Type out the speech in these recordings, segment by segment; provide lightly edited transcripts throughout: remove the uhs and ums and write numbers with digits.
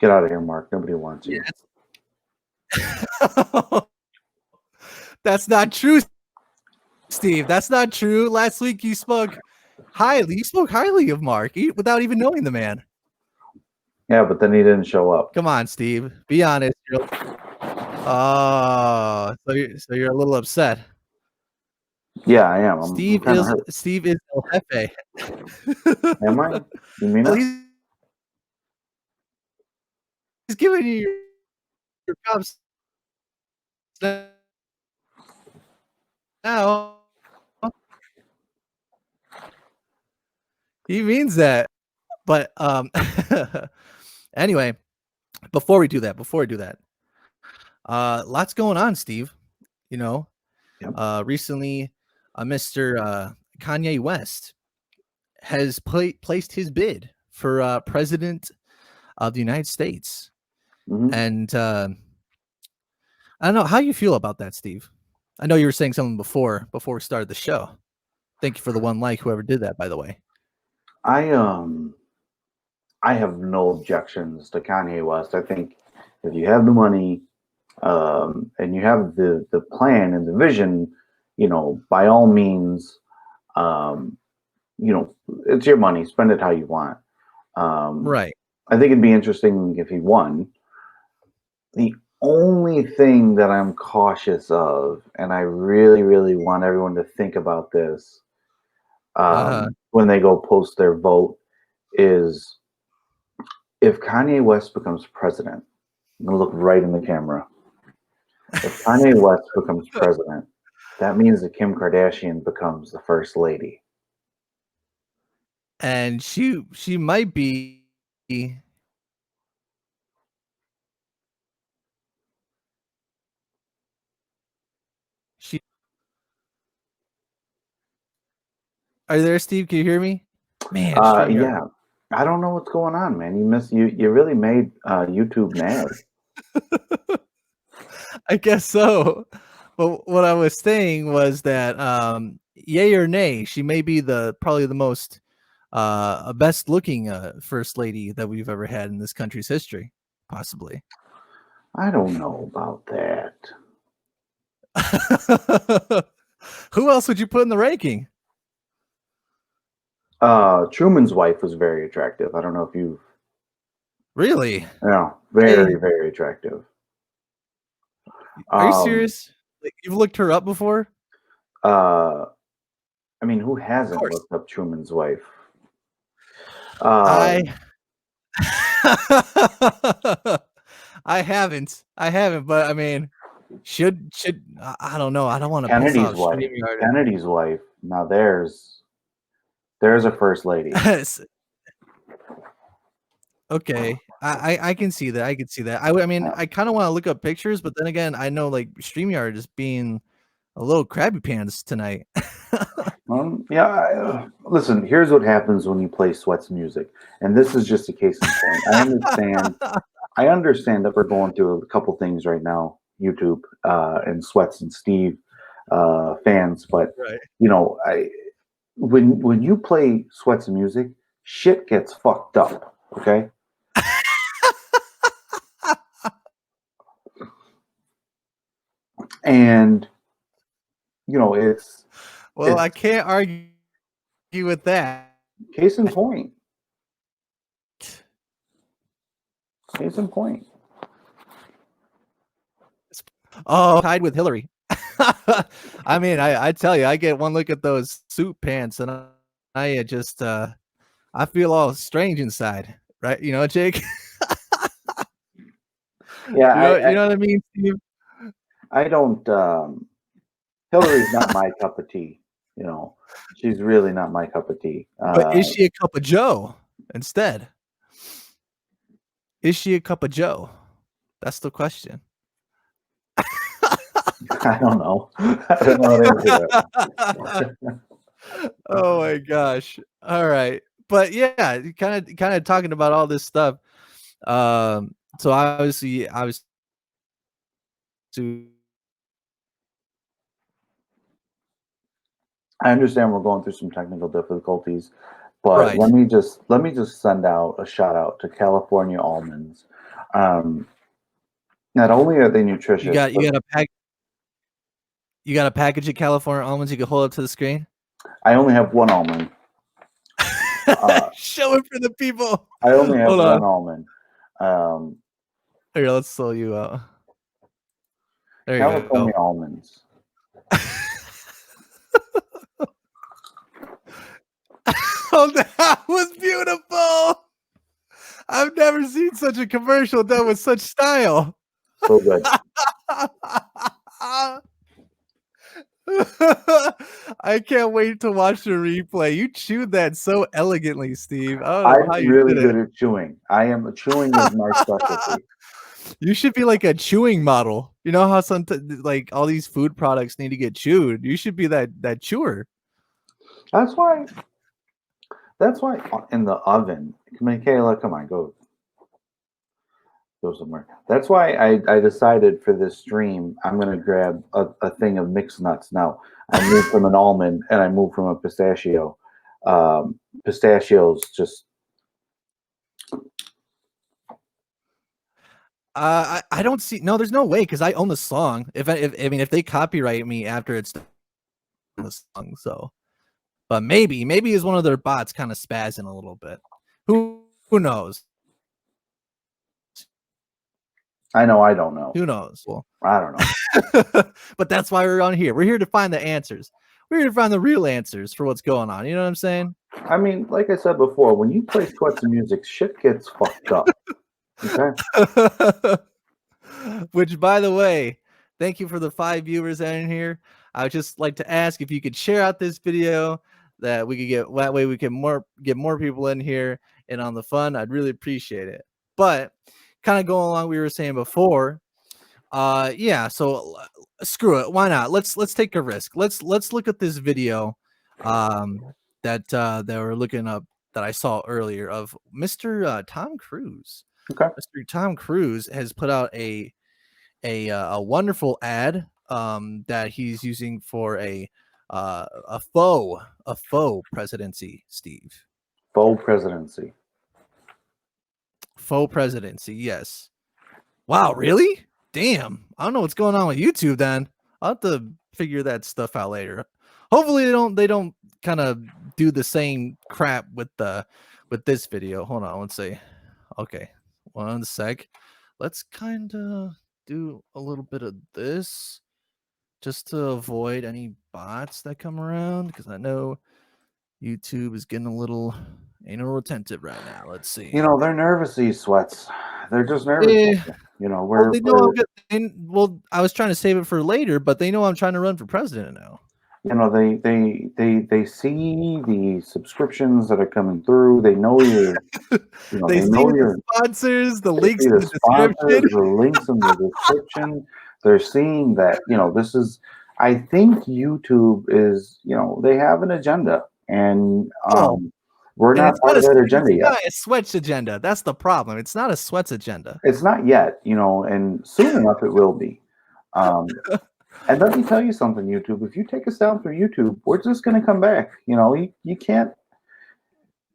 Get out of here, Mark. Nobody wants you. Yeah. That's not true, Steve. That's not true. Last week you spoke highly. You spoke highly of Mark without even knowing the man. Yeah, but then he didn't show up. Come on, Steve. Be honest. Oh, so you're a little upset. Yeah, I am. Steve I'm is hurt. Steve is El Jefe. Am I? You mean Well, it? he's giving you your props now. He means that. But anyway, before we do that, lots going on, Steve. You know, Yep. Recently, Mr. Kanye West has placed his bid for president of the United States. Mm-hmm. And I don't know how you feel about that, Steve. I know you were saying something before we started the show. Thank you for the one like, whoever did that, by the way. I have no objections to Kanye West. I think if you have the money and you have the plan and the vision, by all means, it's your money. Spend it how you want. Right. I think it'd be interesting if he won. The only thing that I'm cautious of, and I really, really want everyone to think about this when they go post their vote, is if Kanye West becomes president, I'm going to look right in the camera. If Kanye West becomes president, that means that Kim Kardashian becomes the first lady. And she might be Are you there, Steve? Can you hear me? Man, yeah. I don't know what's going on, man. You really made YouTube mad. I guess so. But what I was saying was that yay or nay, she may be probably the most best looking first lady that we've ever had in this country's history, possibly. I don't know about that. Who else would you put in the ranking? Truman's wife was very attractive. I don't know if you've really. Yeah, very, very attractive. Are you serious? Like, you've looked her up before? I mean, who hasn't looked up Truman's wife? I haven't, but I mean, should I don't know. I don't want to piss off StreamYard. Kennedy's wife. Now there's a first lady. Okay, I can see that. I can see that. I mean, I kind of want to look up pictures, but then again, I know like StreamYard is being a little crabby pants tonight. Yeah. Listen, here's what happens when you play SWETZ music, and this is just a case in point. I understand that we're going through a couple things right now, YouTube and SWETZ and Steve fans, but when you play SWETZ music, shit gets fucked up. Okay. And it's I can't argue with that. Case in point. Oh, tied with Hillary. I mean, I tell you, I get one look at those suit pants, and I just I feel all strange inside, right? You know, Jake. Yeah, you know what I mean, Steve? I don't. Hillary's not my cup of tea. She's really not my cup of tea. But is she a cup of Joe instead? Is she a cup of Joe? That's the question. I don't know. I don't know what to answer. Oh my gosh! All right, but yeah, kind of talking about all this stuff. So obviously, I understand we're going through some technical difficulties, but let me just send out a shout out to California Almonds. Um, not only are they You nutritious, got but you got a package of California almonds you can hold up to the screen? I only have one almond. Show it for the people. I only have Hold on. one almond. Here, let's slow you out. There you California go. almonds. Oh, that was beautiful. I've never seen such a commercial done with such style. So good. I can't wait to watch the replay. You chewed that so elegantly, Steve. I don't know I'm how you really did good it. at chewing. Chewing is my specialty. You should be like a chewing model. You know how like all these food products need to get chewed. You should be that chewer. That's why. That's why in the oven, Michaela, come on, go somewhere. That's why I decided for this stream I'm gonna grab a thing of mixed nuts. Now I moved from an almond and I moved from a pistachio. Pistachios just I don't see. No, there's no way because I own the song. If I mean if they copyright me after it's the song, so. But maybe is one of their bots kind of spazzing a little bit. Who knows? I know I don't know. Who knows? Well, I don't know. but that's why we're on here. We're here to find the answers. We're here to find the real answers for what's going on. You know what I'm saying? I mean, like I said before, when you play SWETZ music, shit gets fucked up. Okay. Which, by the way, thank you for the 5 viewers in here. I would just like to ask if you could share out this video that we could that way we can get more people in here and on the fun. I'd really appreciate it. But kind of going along, we were saying before, yeah. So screw it. Why not? Let's take a risk. Let's look at this video, that we're looking up that I saw earlier of Mr. Tom Cruise. Okay. Mr. Tom Cruise has put out a wonderful ad that he's using for a faux presidency, Steve. Faux presidency. Faux presidency, yes. Wow, really? Damn. I don't know what's going on with YouTube then. I'll have to figure that stuff out later. Hopefully they don't kind of do the same crap with this video. Hold on, let's see. Okay. 1 sec. Let's kind of do a little bit of this just to avoid any bots that come around because I know YouTube is getting a little anal retentive right now. Let's see. You know, they're nervous, these SWETZ. They're just nervous. You know, well, I was trying to save it for later, but they know I'm trying to run for president now. You know, they see the subscriptions that are coming through. They know you're, you know, they see know the sponsors, the links in the sponsors, description. the links in the description. They're seeing that, you know, this is. I think YouTube is, you know, they have an agenda, and we're not part of that agenda yet. It's not a SWETZ agenda. That's the problem. It's not a SWETZ agenda. It's not yet, you know, and soon enough it will be. And let me tell you something, YouTube. If you take us down through YouTube, we're just going to come back. You know, you can't.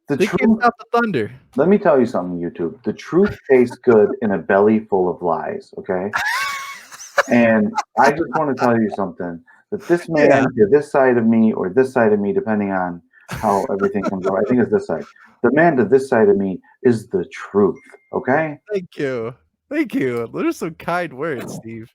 They can't stop the thunder. Let me tell you something, YouTube. The truth tastes good in a belly full of lies. Okay. And I just want to tell you something. That this man to this side of me or this side of me, depending on how everything comes out. I think it's this side. The man to this side of me is the truth. Okay. Thank you. Those are some kind words, Steve.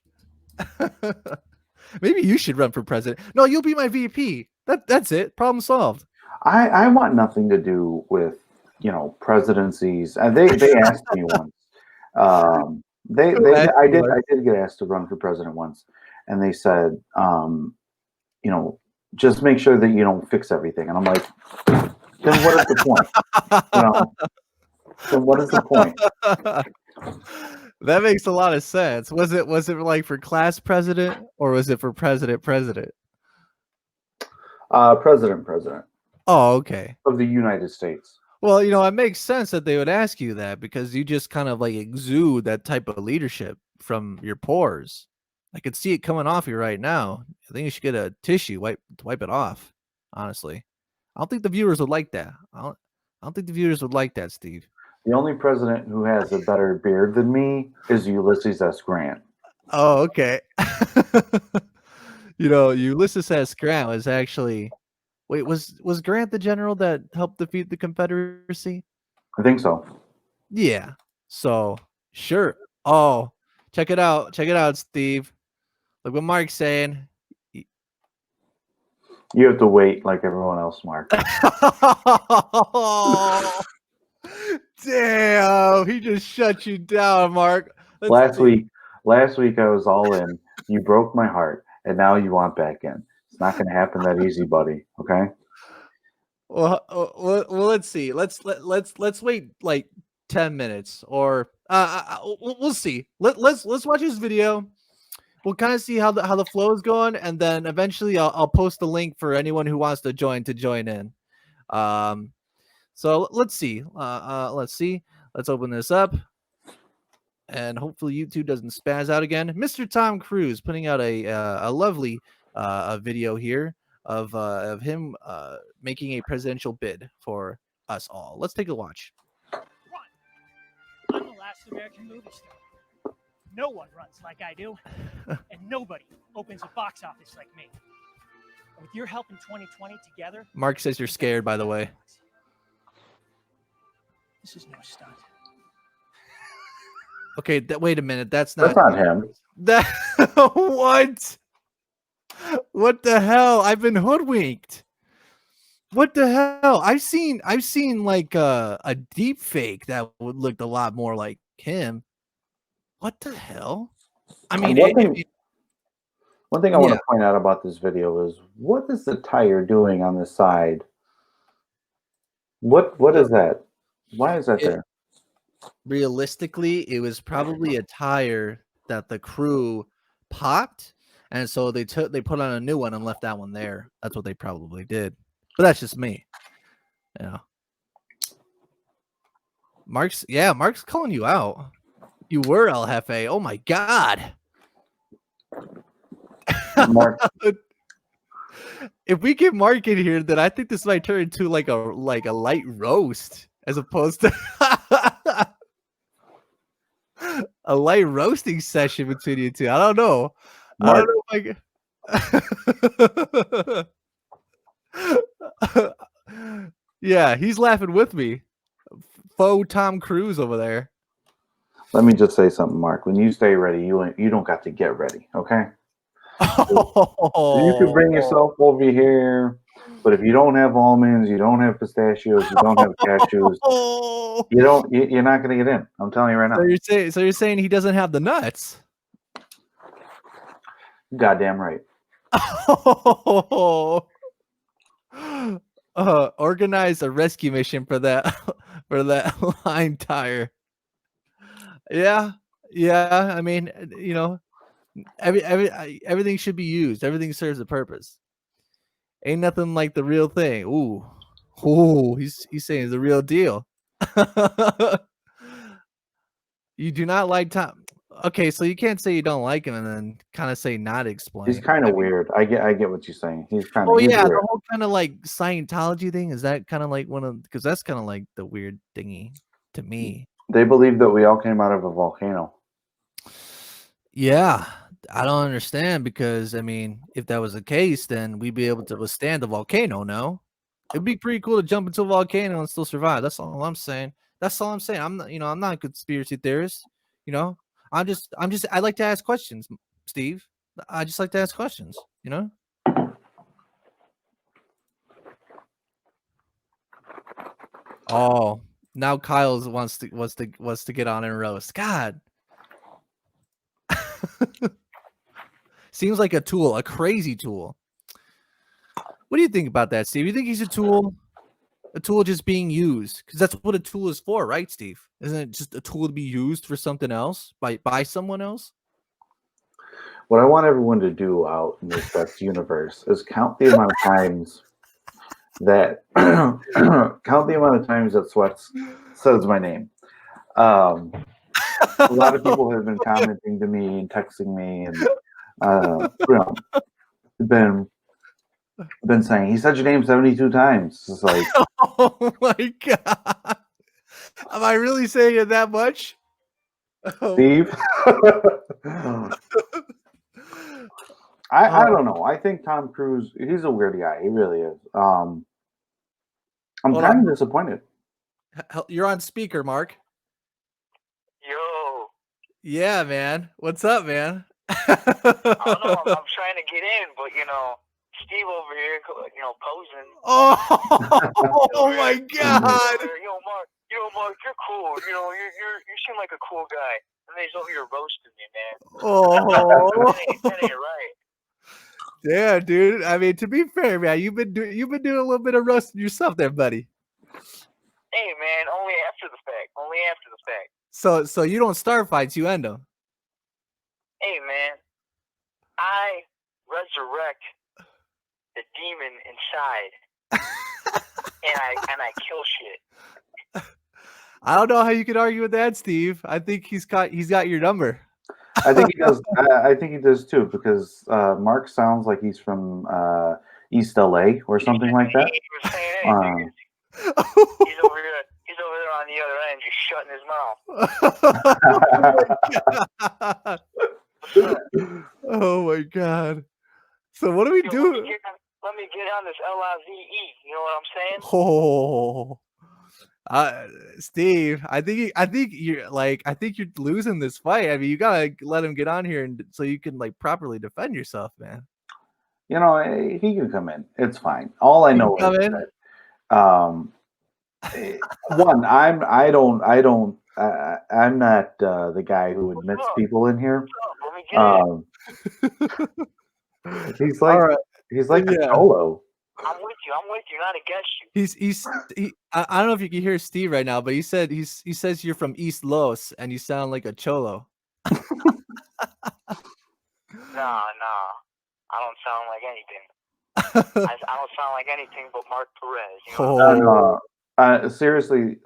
Maybe you should run for president. No, you'll be my VP. That's it. Problem solved. I want nothing to do with, you know, presidencies. They asked me once. I did get asked to run for president once, and they said, you know, just make sure that you don't fix everything. And I'm like, then what is the point? You know, then what is the point? That makes a lot of sense. Was it like for class president or was it for president? President. Oh, okay. Of the United States. Well, you know, it makes sense that they would ask you that because you just kind of like exude that type of leadership from your pores. I could see it coming off you right now. I think you should get a tissue, wipe it off. Honestly, I don't think the viewers would like that. I don't think the viewers would like that, Steve. The only president who has a better beard than me is Ulysses S. Grant. Oh, okay. Ulysses S. Grant was actually wait, was Grant the general that helped defeat the Confederacy? I think so. Yeah. So sure. Oh, check it out. Check it out, Steve. Look what Mark's saying. You have to wait like everyone else, Mark. Oh, damn. He just shut you down, Mark. Last week I was all in. You broke my heart, and now you want back in. It's not going to happen that easy, buddy. Okay. Well, let's see. Let's wait like 10 minutes, or we'll see. Let's watch this video. We'll kind of see how the flow is going, and then eventually I'll post the link for anyone who wants to join in. So let's see. Let's open this up, and hopefully YouTube doesn't spaz out again. Mr. Tom Cruise putting out a lovely a video here of him making a presidential bid for us all. Let's take a watch. I'm the last American movie star. No one runs like I do, and nobody opens a box office like me. With your help in 2020 together... Mark says you're scared, by the way. This is no stunt. Okay, wait a minute. That's not him. That what? What the hell? I've been hoodwinked. What the hell? I've seen like a deep fake that would look a lot more like him. What the hell? I mean, one thing I want to point out about this video is, what is the tire doing on the side? What is that? Why is that there? Realistically, it was probably a tire that the crew popped, and so they put on a new one and left that one there. That's what they probably did. But that's just me. Yeah. Mark's calling you out. You were El Jefe. Oh my God. Mark. If we get Mark in here, then I think this might turn into like a light roast as opposed to a light roasting session between you two. I don't know. Mark. I don't know if yeah, he's laughing with me. Faux Tom Cruise over there. Let me just say something, Mark. When you stay ready, you don't got to get ready, okay? You can bring yourself over here, but if you don't have almonds, you don't have pistachios, you don't have cashews, you're not going to get in. I'm telling you right now. So you're saying he doesn't have the nuts? Goddamn right. Organize a rescue mission for that lime tire. Yeah. I mean, everything should be used. Everything serves a purpose. Ain't nothing like the real thing. Ooh, he's saying it's the real deal. You do not like Tom. Okay, so you can't say you don't like him and then kind of say not explain. He's kind of weird. I get what you're saying. He's kind of. Oh yeah, weird. the whole kind of like Scientology thing, is that kind of like one of, because that's kind of like the weird thingy to me. They believe that we all came out of a volcano. Yeah, I don't understand, because I mean, if that was the case, then we'd be able to withstand the volcano. No, it'd be pretty cool to jump into a volcano and still survive. That's all I'm saying. I'm not, I'm not a conspiracy theorist. I like to ask questions, Steve. I just like to ask questions. Oh, now Kyle's wants to get on and roast. God. Seems like a tool, a crazy tool. What do you think about that, Steve? You think he's a tool? A tool just being used? Because that's what a tool is for, right, Steve? Isn't it just a tool to be used for something else by someone else? What I want everyone to do out in the SWETZ universe is count the amount of times that SWETZ says my name. A lot of people have been commenting to me and texting me and been saying, he said your name 72 times. It's like, oh my God. Am I really saying it that much? Steve. I don't know. I think Tom Cruise, he's a weird guy. He really is. I'm Hold kind on. of disappointed. You're on speaker, Mark. Yo, Yeah, man. What's up, man? I don't know. I'm trying to get in, but Steve over here, posing. Oh my God. Mark, you're cool. You seem like a cool guy. And he's over here roasting me, man. Oh, That ain't right. yeah, dude. I mean, to be fair, man, you've been doing a little bit of roasting yourself there, buddy. Hey, man, only after the fact. Only after the fact. So you don't start fights, you end them. Hey, man, I resurrect the demon inside, and I kill shit. I don't know how you could argue with that, Steve. I think he's got your number. I think he does. I think he does too, because Mark sounds like he's from East LA or something like that. He was saying anything. He's over here. He's over there on the other end, just shutting his mouth. Oh my God! So what do we do? Let me get on this LIVE. You know what I'm saying? Oh, Steve, I think you're losing this fight. I mean, you gotta let him get on here, and so you can like properly defend yourself, man. You know, he can come in. It's fine. All I know is that, one, I'm not the guy who admits people in here. He's like a solo. I'm with you, not against you. I don't know if you can hear Steve right now, but he says you're from East Los and you sound like a cholo. Nah. I don't sound like anything. I don't sound like anything but Mark Perez. Seriously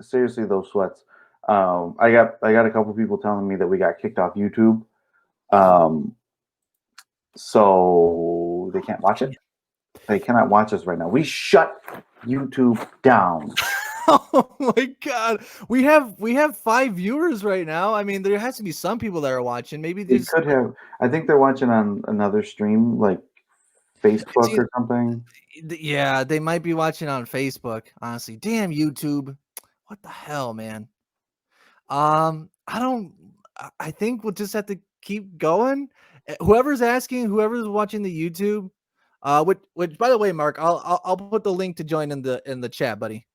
though, SWETZ. I got a couple people telling me that we got kicked off YouTube. So they can't watch it. They cannot watch us right now. We shut YouTube down. Oh my God. We have 5 viewers right now. I mean, there has to be some people that are watching. Maybe they could have. I think they're watching on another stream, like Facebook or something. Yeah, they might be watching on Facebook. Honestly, damn YouTube. What the hell, man? I think we'll just have to keep going. Whoever's watching the YouTube, which by the way, Mark, I'll put the link to join in the chat, buddy.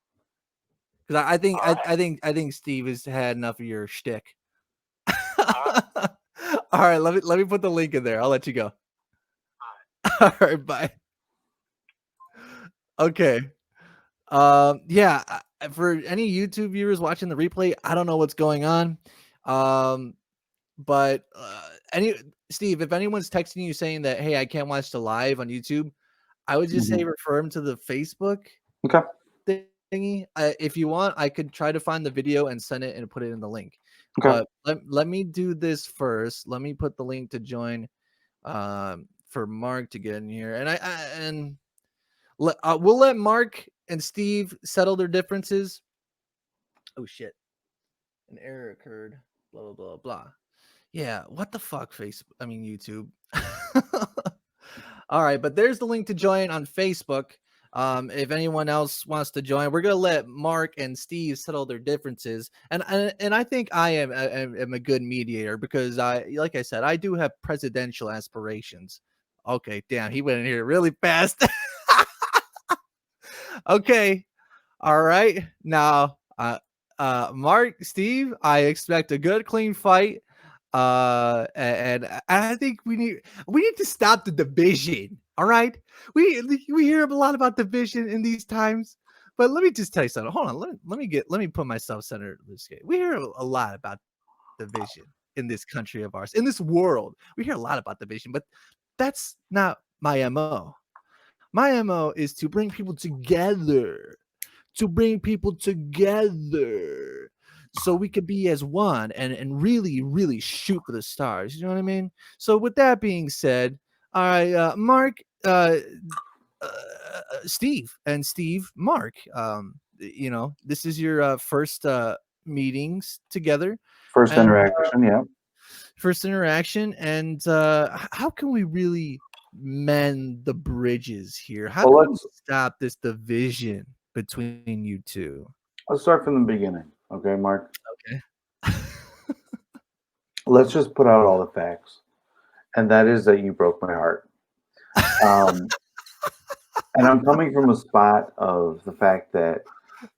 Because I think Steve has had enough of your shtick. All right, let me put the link in there. I'll let you go. All right, bye. Okay. Yeah, for any YouTube viewers watching the replay, I don't know what's going on. But Steve, if anyone's texting you saying that, hey, I can't watch the live on YouTube, I would just say refer them to the Facebook thingy. If you want, I could try to find the video and send it and put it in the link. But let me do this first. Let me put the link to join for Mark to get in here. And we'll let Mark and Steve settle their differences. Oh shit. An error occurred. Blah blah blah blah. Yeah, what the fuck, YouTube. All right, but there's the link to join on Facebook. If anyone else wants to join, we're gonna let Mark and Steve settle their differences, and I think I am a good mediator because like I said, I do have presidential aspirations. Okay, damn, he went in here really fast. Okay, all right, now, Mark, Steve, I expect a good, clean fight. And I think we need to stop the division. All right, we hear a lot about division in these times, but let me just tell you something. Hold on, let me put myself centered. We hear a lot about division in this country of ours, in this world. We hear a lot about division, but that's not my MO. My MO is to bring people together. So we could be as one and really, really shoot for the stars. You know what I mean? So with that being said, all right, Mark, Steve, Mark, this is your first meetings together. First And, interaction, yeah. First interaction, and how can we really mend the bridges here? How Well, can we stop this division between you two? let's start from the beginning, okay, Mark? Okay. Let's just put out all the facts, and that is that you broke my heart. And I'm coming from a spot of the fact that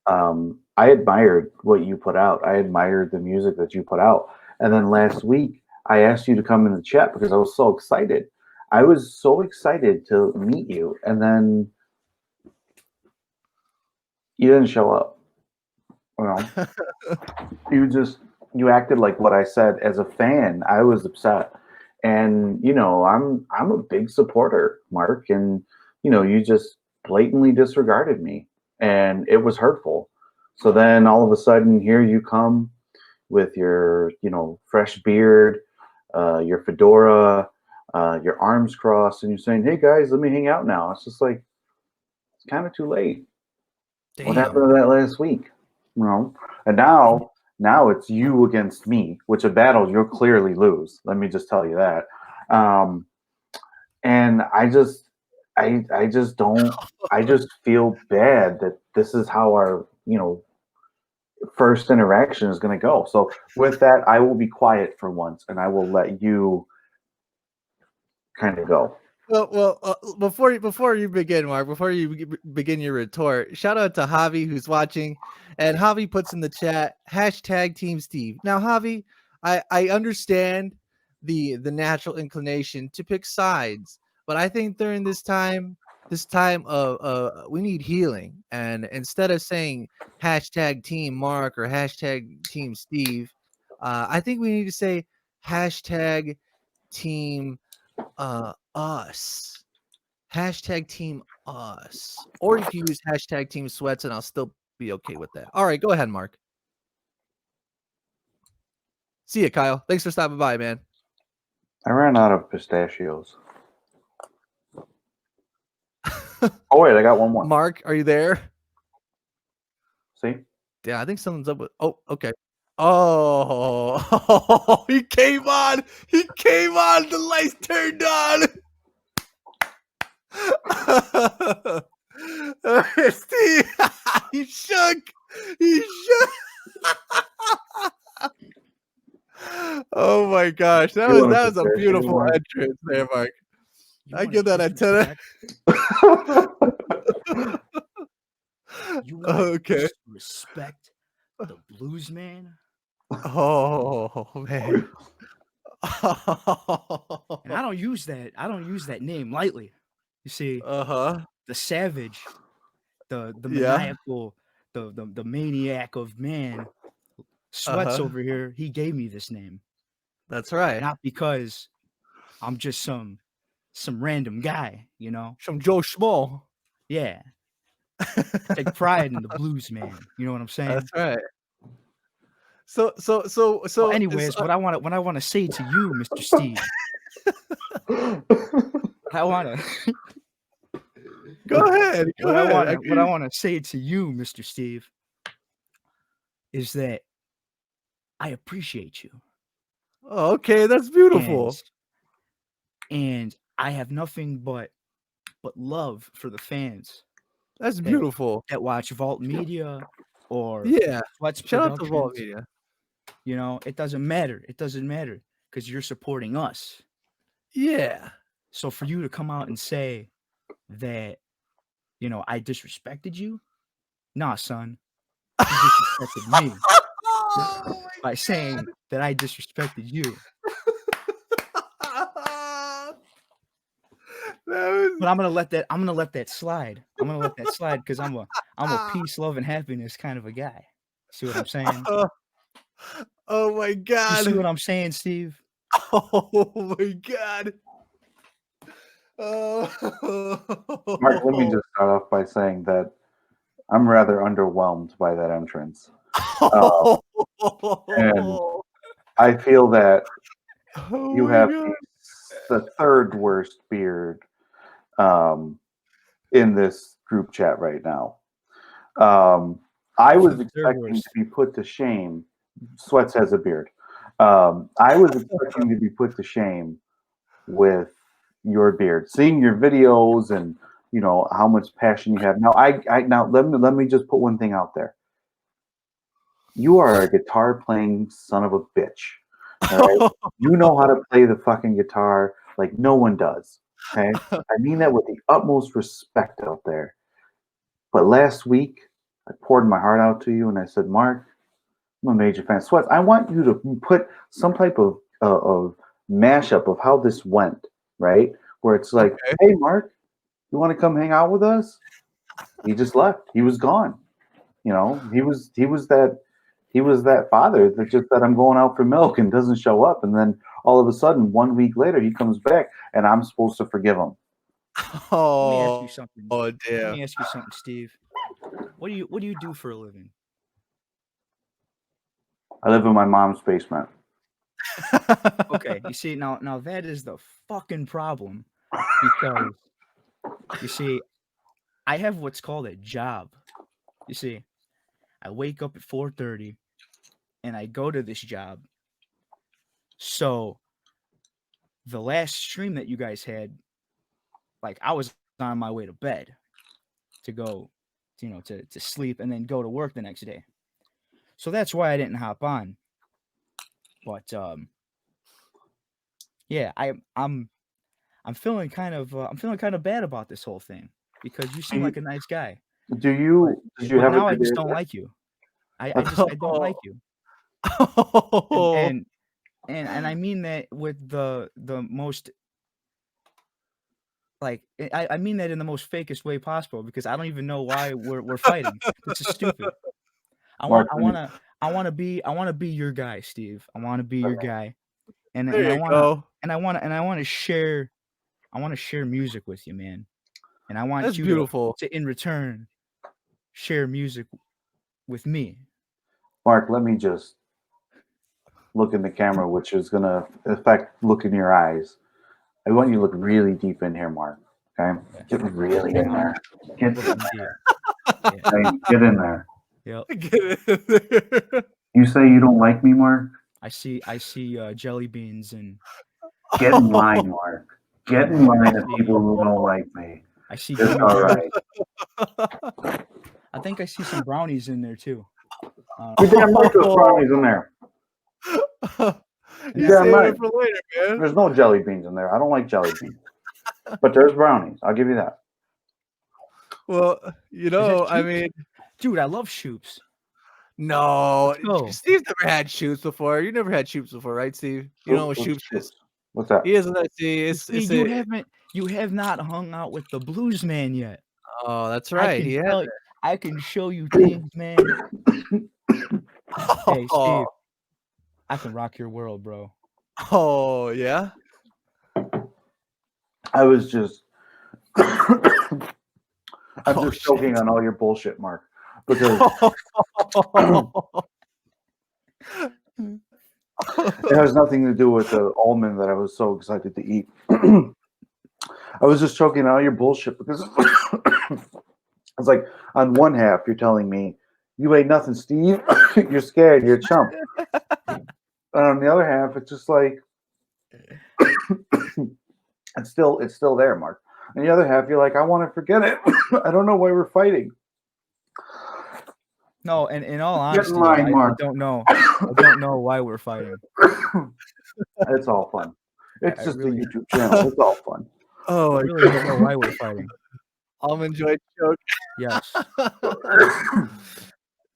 I admired what you put out. I admired the music that you put out. And then last week, I asked you to come in the chat because I was so excited. I was so excited to meet you, and then you didn't show up. You know, you acted like what I said as a fan. I was upset, and I'm a big supporter, Mark, and you just blatantly disregarded me, and it was hurtful. So then all of a sudden, here you come with your fresh beard, your fedora, your arms crossed, and you're saying, "Hey guys, let me hang out now." It's just like it's kind of too late. Damn. What happened to that last week? And now it's you against me, which a battle you'll clearly lose. Let me just tell you that. And I just don't. I just feel bad that this is how our first interaction is going to go. So with that, I will be quiet for once, and I will let you kind of go. Well, before you begin, Mark, before you begin your retort, shout out to Javi who's watching, and Javi puts in the chat #Team Steve. Now, Javi, I understand the natural inclination to pick sides, but I think during this time of we need healing, and instead of saying #Team Mark or #Team Steve, I think we need to say #Team us. #Team us. Or you can use #Team SWETZ and I'll still be okay with that. All right, go ahead, Mark. See ya, Kyle. Thanks for stopping by, man. I ran out of pistachios. Oh wait, I got one more. Mark, are you there? See? Yeah, I think someone's up with. Oh, okay. Oh, he came on. He came on. The lights turned on. Steve, he shook. He shook. Oh my gosh, that was a beautiful entrance there, Mark. I give that a 10. You want Okay. to respect the blues man? Oh man. And I don't use that name lightly. You see, Uh-huh. the savage, the Yeah. maniacal, the maniac of man, SWETZ over here, he gave me this name. That's right. Not because I'm just some random guy, Some Joe Schmo. Yeah. Take pride in the blues man. You know what I'm saying? That's right. So Well, anyways, what I want to say to you, Mr. Steve. I want to Go ahead. What I want to say to you, Mr. Steve, is that I appreciate you. Oh, okay, that's beautiful. And I have nothing but love for the fans. That's beautiful. That watch Vault Media or SWETZ Shout out to Vault Media. It doesn't matter. It doesn't matter because you're supporting us. Yeah. So for you to come out and say that, I disrespected you, nah, son, you disrespected me by saying that I disrespected you. But I'm gonna let that slide. I'm gonna let that slide because I'm a peace, love, and happiness kind of a guy. See what I'm saying? Oh my god! You see what I'm saying, Steve? Oh my god! Mark, let me just start off by saying that I'm rather underwhelmed by that entrance. And I feel that you have the third worst beard in this group chat right now. I was They're expecting worse. to be put to shame. SWETZ has a beard. I was expecting to be put to shame with your beard, seeing your videos and how much passion you have. Now, now let me just put one thing out there. You are a guitar playing son of a bitch. All right, you know how to play the fucking guitar like no one does. Okay, I mean that with the utmost respect out there. But last week, I poured my heart out to you, and I said, Mark, I'm a major fan of SWETZ. I want you to put some type of mashup of how this went, right? Where it's like, Okay. hey, Mark, you want to come hang out with us? He just left. He was gone. He was that father that just said I'm going out for milk and doesn't show up, and then all of a sudden 1 week later he comes back and I'm supposed to forgive him. Let me ask you Oh, something. oh Let damn. me ask you something, Steve. What do you do for a living? I live in my mom's basement. Okay, you see now that is the fucking problem, because you see I have what's called a job. You see, I wake up at 4:30 and I go to this job. So the last stream that you guys had, like, I was on my way to bed to go, to sleep and then go to work the next day. So that's why I didn't hop on. But yeah, I'm feeling kind of bad about this whole thing, because you seem like a nice guy. Did you But have a now I good just day? don't like you. I don't like you. Oh, And I mean that with the most, like, I mean that in the most fakest way possible, because I don't even know why we're fighting. This is stupid. I want Mark, I let me- want to I want to be your guy, Steve. I want to be your guy. And there you go. I want to share music with you, man. And I want That's you beautiful. to in return share music with me. Mark, let me just look in the camera, which is gonna affect look in your eyes. I want you to look really deep in here, Mark. Okay? Get really in there. Get Looking deep. get in there. Yep. Get in there. You say you don't like me, Mark? I see jelly beans, and Get in line, Mark. Get in line of people who don't like me. I see It's gummy all bears. right. I think I see some brownies in there too. You damn right there's brownies in there. You damn saving right. it for later, man. There's no jelly beans in there. I don't like jelly beans. But there's brownies. I'll give you that. Well, I Shoops? mean, Dude, I love Shoops. no, Let's go. Steve's never had shoots before. You never had shoots before, right, Steve? You know what What's shoots is. What's that? He isn't that. See, See, you have not hung out with the blues man yet. Oh, that's right. He has it. I can show you things, man. Hey, Steve, I can rock your world, bro. Oh, yeah. I was just I'm Oh, just joking shit. on all your bullshit, Mark. Because it has nothing to do with the almond that I was so excited to eat. I was just choking on all your bullshit because it's like on one half you're telling me you ain't nothing, Steve. You're scared. You're a chump. And on the other half, it's just like it's still there, Mark. And the other half, you're like, I want to forget it. I don't know why we're fighting. No, and in all Get in honesty, line, I Mark. don't know. I don't know why we're fighting. It's all fun. It's I just really- a YouTube channel. It's all fun. Oh, I my really don't know why we're fighting. almond joy choke. Yes.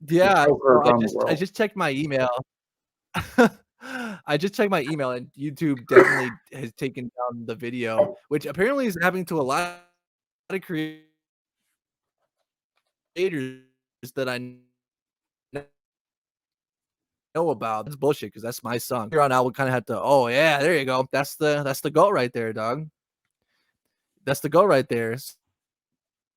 Yeah, Choke her around the I world. just checked my email. I just checked my email, and YouTube definitely has taken down the video, which apparently is happening to a lot of creators that I know about. That's bullshit, because that's my song. Here on out, we kind of have to. Oh yeah, there you go. That's the goat right there, dog. That's the goat right there.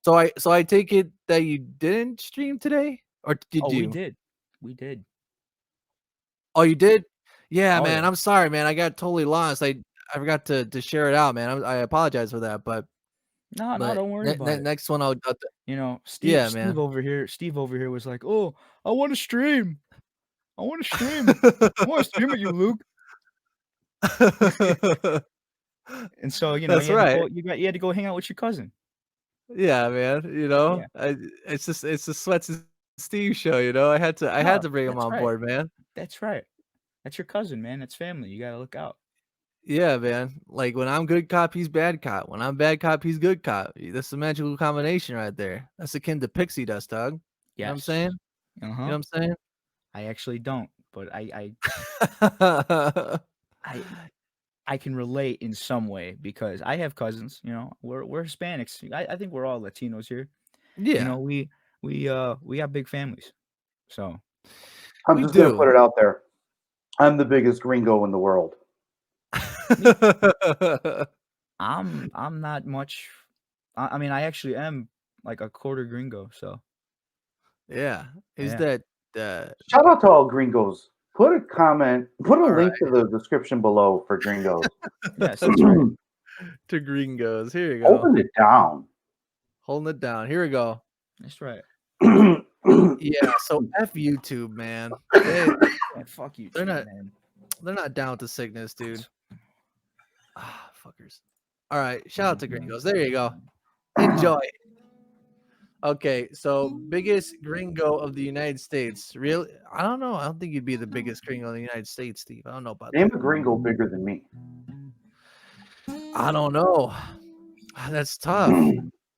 So I take it that you didn't stream today, or did you? We did. Oh, you did? Yeah, Oh, man. yeah. I'm sorry, man. I got totally lost. I forgot to share it out, man. I apologize for that, but No, But don't worry about it. next one, I'll You know, yeah, Steve man. over here was like, "Oh, I want to stream. I want to stream. I want to stream with you, Luke." And so, you know, That's right. you had to go hang out with your cousin. Yeah, man. Yeah. It's the Sweats and Steve show. I had No, to bring him that's on right. board, man. That's right. That's your cousin, man. That's family. You gotta look out. Yeah, man. Like when I'm good cop, he's bad cop. When I'm bad cop, he's good cop. That's a magical combination right there. That's akin to pixie dust, dog. You know what I'm Yes. saying? You know what I'm saying? I actually don't, but I can relate in some way because I have cousins. You know, we're Hispanics. I think we're all Latinos here. You Yeah, know, we have big families. So I'm we just gonna do. put it out there. I'm the biggest gringo in the world. I'm not much. I mean, I actually am like a quarter gringo. So Yeah. Is yeah. that Shout out to all gringos. Put a all right link to the description below for gringos. Yes, that's right. to Gringos? Here you go. Open it down. Holding it down. Here we go. That's right. Yeah, so F YouTube, man. Man, fuck you, They're not man. they're not down with the sickness, dude. Ah, fuckers. All right, shout out to Gringos. There you go. Enjoy. Okay, so biggest gringo of the United States. Really? I don't know. I don't think you'd be the biggest gringo in the United States, Steve. I don't know about Name that. a gringo bigger than me. I don't know. That's tough.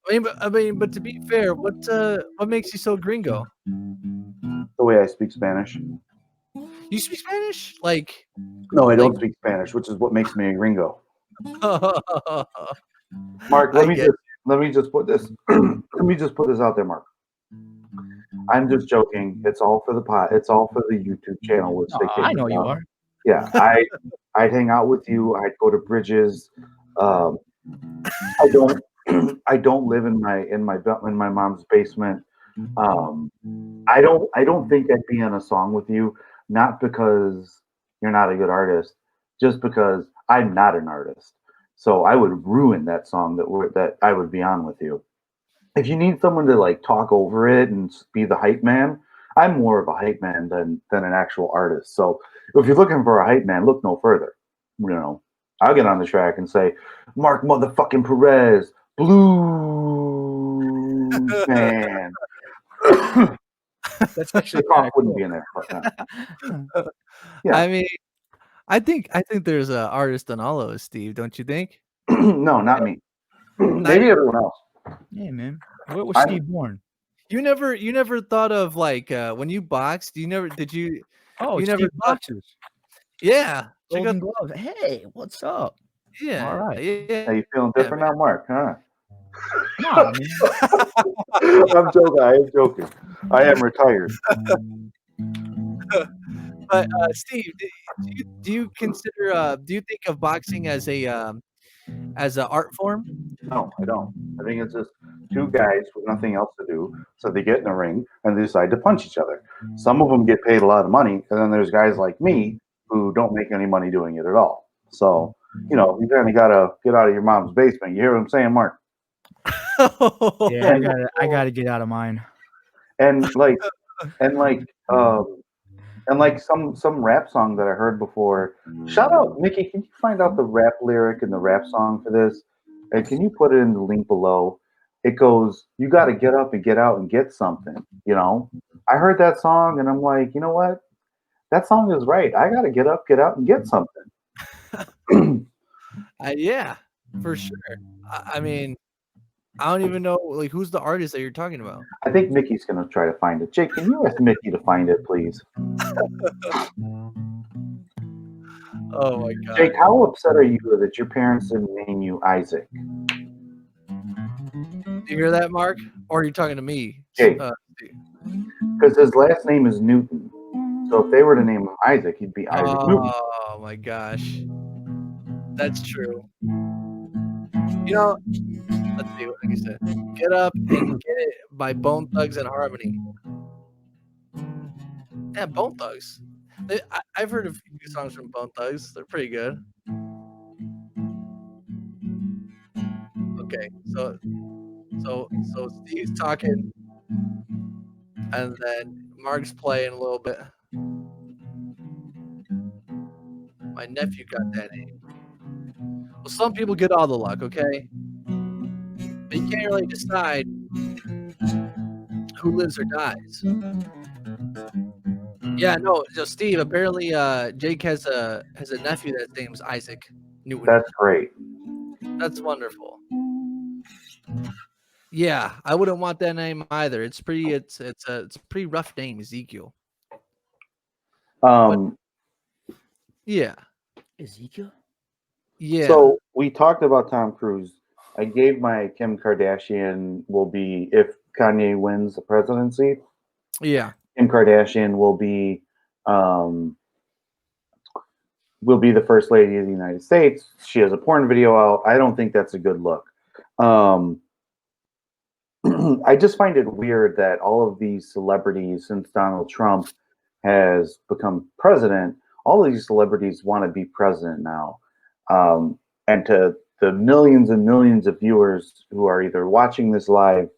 But to be fair, what makes you so gringo? The way I speak Spanish. You speak Spanish? Like No, I don't Like- speak Spanish, which is what makes me a gringo. I Mark, let me get just put this let me just put this out there, Mark. I'm just joking. It's all for the pot. It's all for the YouTube channel, which they I kicked know me you off. are. Yeah, I'd hang out with you. I'd go to Bridges. I don't I don't live in my mom's basement. I don't think I'd be on a song with you, not because you're not a good artist, just because I'm not an artist. So I would ruin that song that I would be on with you. If you need someone to like talk over it and be the hype man, I'm more of a hype man than an actual artist. So if you're looking for a hype man, look no further. You know, I'll get on the track and say, Mark motherfucking Perez, blues man. That's actually The cough kinda wouldn't cool. be in there. Yeah. I mean, I think there's an artist on all of us, Steve. Don't you think? No, not me. Maybe everyone else. Yeah, man. Where was I'm- Steve born? You never thought of like when you boxed? Did you? Oh, You it's never Steve thought- Boxers. Yeah, check Golden out. Glove. Hey, what's up? Yeah, All right. yeah. Are you feeling different now, Mark? Huh? Nah, man. I'm joking. I am joking. I am retired. But Steve, do you consider? Do you think of boxing as a art form? No, I don't. I think it's just two guys with nothing else to do, so they get in the ring and they decide to punch each other. Some of them get paid a lot of money, and then there's guys like me who don't make any money doing it at all. So, you know, you kind of gotta get out of your mom's basement. You hear what I'm saying, Mark? Yeah, I gotta get out of mine. And like, and like, and like some rap song that I heard before. Shout out, Mickey. Can you find out the rap lyric and the rap song for this? And can you put it in the link below? It goes, "You got to get up and get out and get something." You know, I heard that song and I'm like, you know what? That song is right. I got to get up, get out, and get something. Yeah, for sure. I mean, I don't even know like who's the artist that you're talking about. I think Mickey's gonna try to find it. Jake, can you ask Mickey to find it, please? Oh my god. Jake, how upset are you that your parents didn't name you Isaac? Do you hear that, Mark? Or are you talking to me? Jake. Because his last name is Newton. So if they were to name him Isaac, he'd be Isaac Newton. Oh my gosh. That's true. You know, let's see what he said. Get Up and Get It by Bone Thugs and Harmony. Yeah, Bone Thugs. I've heard a few songs from Bone Thugs. They're pretty good. Okay, so Steve's talking, and then Mark's playing a little bit. My nephew got that name. Well, some people get all the luck, okay? But you can't really decide who lives or dies. Yeah, no, so Steve, apparently, Jake has a nephew that's name's Isaac Newton. That's great. That's wonderful. Yeah, I wouldn't want that name either. It's a pretty rough name, Ezekiel. Yeah. Ezekiel? Yeah. So we talked about Tom Cruise. I gave my Kim Kardashian will be, if Kanye wins the presidency, Yeah. Kim Kardashian will be the first lady of the United States. She has a porn video out. I don't think that's a good look. I just find it weird that all of these celebrities, since Donald Trump has become president, all of these celebrities want to be president now. And to the millions and millions of viewers who are either watching this live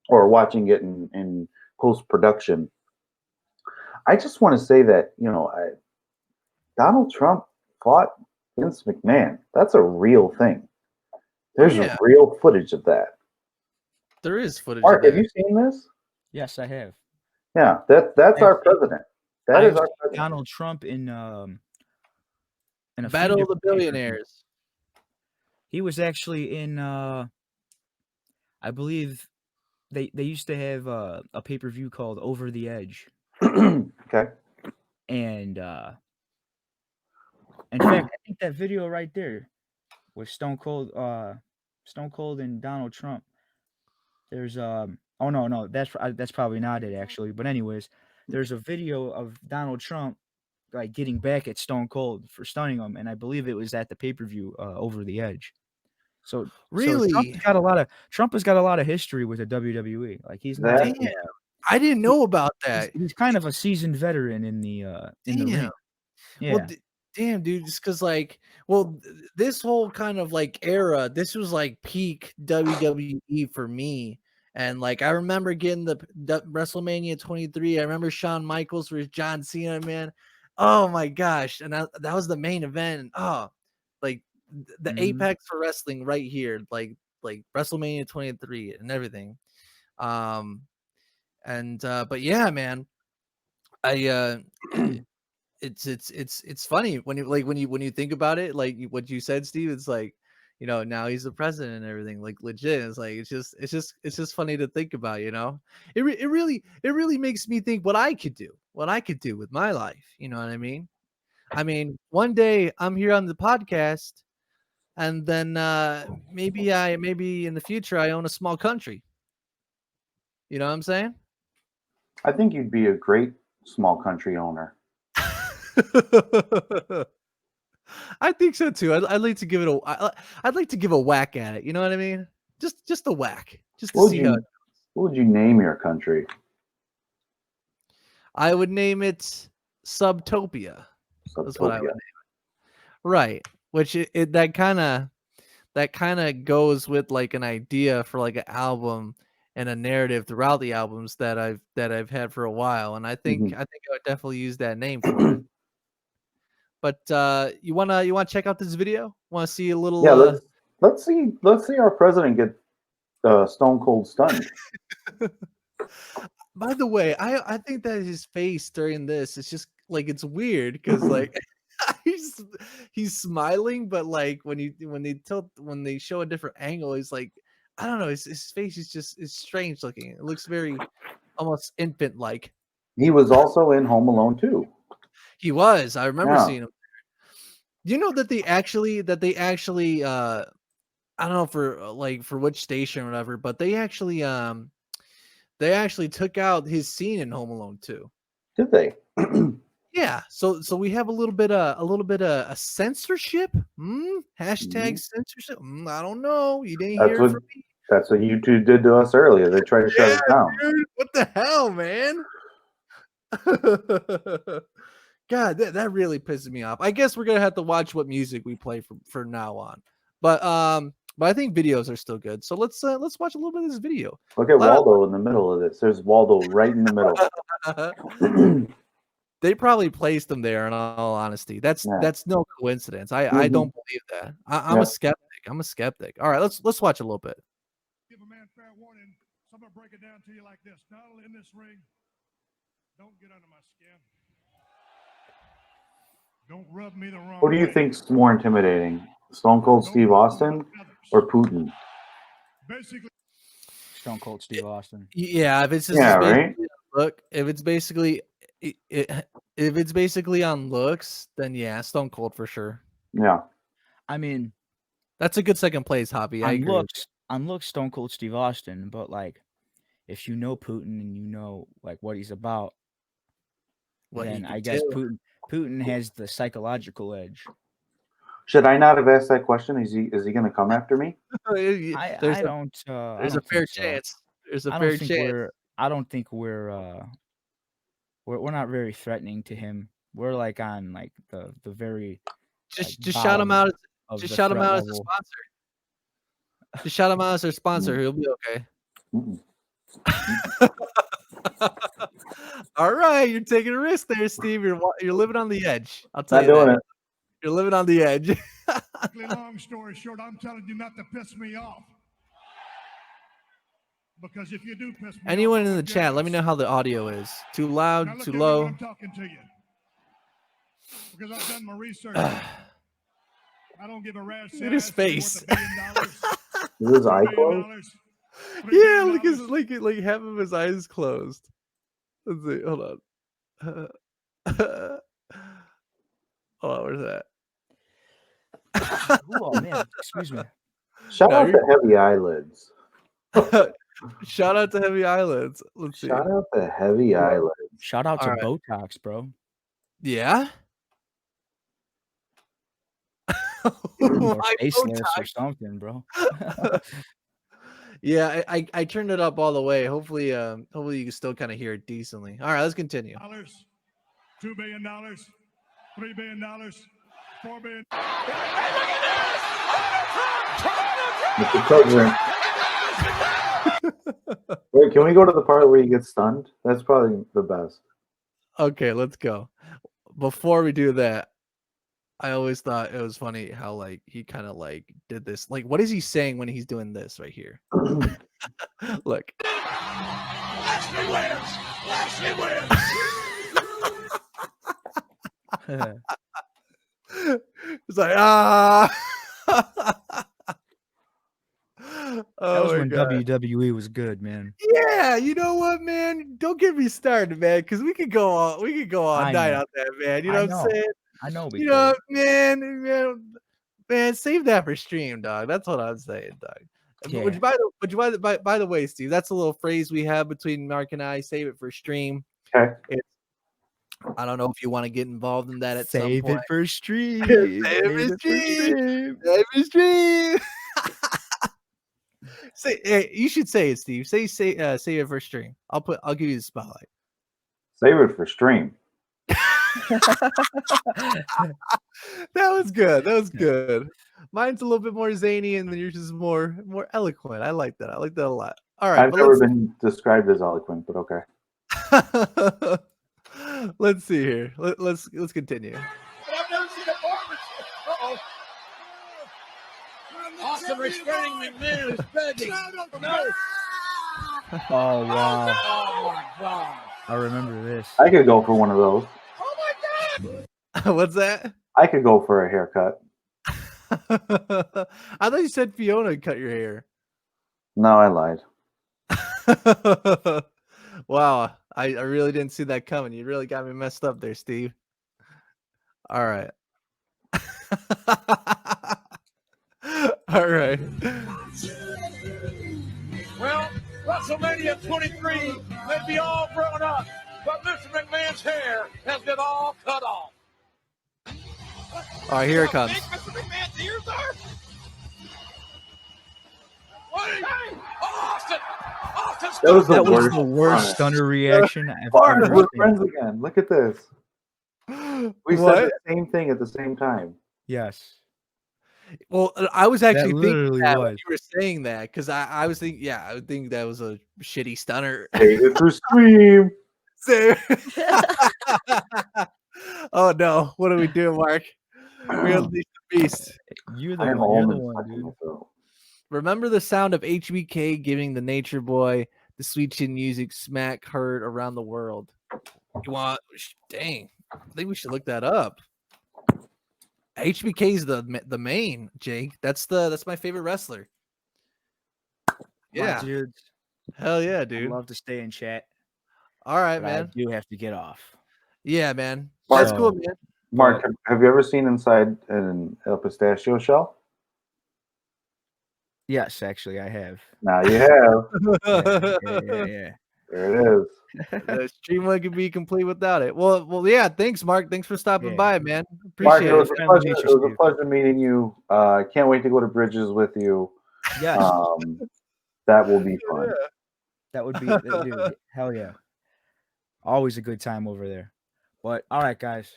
or watching it in post-production, I just want to say that, Donald Trump fought Vince McMahon. That's a real thing. There's real footage of that. There is footage Mark, of have you seen this? Yes, I have. Yeah, that's our president. That is our president. Donald Trump in a Battle of the Billionaires. He was actually in I believe they used to have a pay-per-view called Over the Edge. Okay. And in fact, I think that video right there with Stone Cold and Donald Trump. There's oh no, that's probably not it actually. But anyways, there's a video of Donald Trump like getting back at Stone Cold for stunning him, and I believe it was at the pay-per-view Over the Edge. So really, Trump has got a lot of history with the WWE. Like he's not. Damn, I didn't know about that. He's kind of a seasoned veteran in the ring. Yeah. Well, damn, dude, just because this whole kind of like era, this was like peak WWE for me. And like I remember getting the WrestleMania 23. I remember Shawn Michaels versus John Cena, man. Oh my gosh. And that was the main event. Oh, like the apex for wrestling right here, like WrestleMania 23 and everything. But yeah, man, it's funny when you think about it, like what you said, Steve. It's like, now he's the president and everything, like legit. It's like it's just funny to think about. It really makes me think what I could do with my life. You know what I mean? I mean, one day I'm here on the podcast, and then maybe in the future I own a small country. You know what I'm saying? I think you'd be a great small country owner. I think so too. I'd like to give it I'd like to give a whack at it. You know what I mean? Just a whack, just to see how. What would you name your country? I would name it Subtopia. That's what I would name it. Right, which that kind of goes with like an idea for like an album and a narrative throughout the albums that I've had for a while, and I think I would definitely use that name for it. But you wanna check out this video? Want to see a little? Yeah, let's see our president get stone cold stunned. By the way, I think that his face during this is just like, it's weird because like he's smiling, but like when they show a different angle, he's like, I don't know, his face is strange looking. It looks very almost infant like. He was also in Home Alone 2. He was. I remember seeing him. You know that they actually I don't know for which station or whatever, but they actually took out his scene in Home Alone 2. Did they? Yeah. So we have a little bit of censorship. Hashtag censorship. I don't know. You didn't hear it from me. That's what YouTube did to us earlier. They tried to shut us down. Dude, what the hell, man? God, that really pisses me off. I guess we're gonna have to watch what music we play from now on. But but I think videos are still good. So let's watch a little bit of this video. Look at Waldo in the middle of this. There's Waldo right in the middle. They probably placed him there. In all honesty, that's no coincidence. I don't believe that. I'm a skeptic. I'm a skeptic. All right, let's watch a little bit. Give a man fair warning. So I'm gonna break it down to you like this. Donald, in this ring, don't get under my skin. Don't rub me the wrong way. Who do you think's more intimidating, Stone Cold Steve Austin or Putin? Basically, Stone Cold Steve Austin. Yeah, if it's just right. Look, if it's basically on looks, then yeah, Stone Cold for sure. Yeah. I mean, that's a good second place, Hobby. I agree. On looks, Stone Cold Steve Austin, but like, if you know Putin and you know like what he's about, then I guess Putin has the psychological edge. Should I not have asked that question? Is he going to come after me? There's a fair chance. There's a fair chance. I don't think we're not very threatening to him. We're like on like the very just shout him out. Just shout him out as a sponsor. Just shout him out as our sponsor. He'll be okay. All right, you're taking a risk there, Steve. You're living on the edge. I'll tell you that. You're living on the edge. Long story short, I'm telling you not to piss me off. Because if you do piss me Anyone in the chat, let me know how the audio is. Too loud, too low. I'm talking to you. Because I've done my research. I don't give a rat's Look at his face. Is his eye closed? Yeah, look at like half of his eyes closed. Let's see. Hold on. Hold on, where's that? Oh man, excuse me. Shout out to Heavy Eyelids. Shout out to Heavy Eyelids. Let's see. Shout out to Heavy Eyelids. Shout out to Botox, bro. Yeah. Or faceless or something, bro. Yeah, I turned it up all the way. Hopefully you can still kind of hear it decently. All right, let's continue. $2 billion, $3 billion, $4 billion. Mr. President. Wait, can we go to the part where he gets stunned? That's probably the best. Okay, let's go. Before we do that, I always thought it was funny how like he kind of like did this. Like, what is he saying when he's doing this right here? Look. Lashley wins! Lashley wins! It's like, ah. That was when WWE was good, man. Yeah, you know what, man? Don't get me started, man, because we could go all night out there, man. You know what I'm saying? I know. You know, man, save that for stream, dog. That's what I'm saying, dog. Yeah. Which, by the way, Steve, that's a little phrase we have between Mark and I. Save it for stream. Okay. I don't know if you want to get involved in that at some point. Save it for stream. Save it for stream. Hey, you should say it, Steve. Say save it for stream. I'll give you the spotlight. Save it for stream. That was good. Mine's a little bit more zany, and then yours is more eloquent. I like that. I like that a lot. All right. I've never been described as eloquent, but okay. Let's see here. Let's continue. I've never seen a partnership. Uh-oh. Austin restraining McMahon is begging. No. Oh wow. Oh my God. I remember this. I could go for one of those. Oh my God. What's that? I could go for a haircut. I thought you said Fiona cut your hair. No, I lied. Wow, I really didn't see that coming. You really got me messed up there, Steve. All right. All right. Well, WrestleMania 23 may be all grown up, but Mr. McMahon's hair has been all cut off. All right, here it comes. Mr. McMahon's ears are? What? Austin! That was That was the worst stunner reaction I've ever We're seen. friends again. Look at this. We said the same thing at the same time. Yes. Well, I was actually thinking literally that when was. you were saying that because I was thinking, yeah, I would think that was a shitty stunner. Take it to Scream. So- oh no, what are we doing, Mark? We unleashed the beast. You're I the have one. You're the almonds one, stuck in dude. my throat. Remember the sound of HBK giving the Nature Boy the sweet chin music smack heard around the world. You want? Dang, I think we should look that up. HBK's the main, Jake. That's my favorite wrestler. My Yeah, dudes, hell yeah, I'd dude. love to stay in chat, All right, but I man. do have to get off. Yeah, man. Mark, That's cool, man. Mark, have you ever seen inside a pistachio shell? Yes, actually, I have. Now you have. Yeah. There it is. The stream wouldn't be complete without it. Well, yeah. Thanks, Mark. Thanks for stopping Yeah. by, man. Mark, Appreciate it was it. a Friendly pleasure. nature, It was a Steve. pleasure meeting you. I can't wait to go to Bridges with you. Yes, That will be fun. that would be, dude, hell yeah. Always a good time over there. But all right, guys.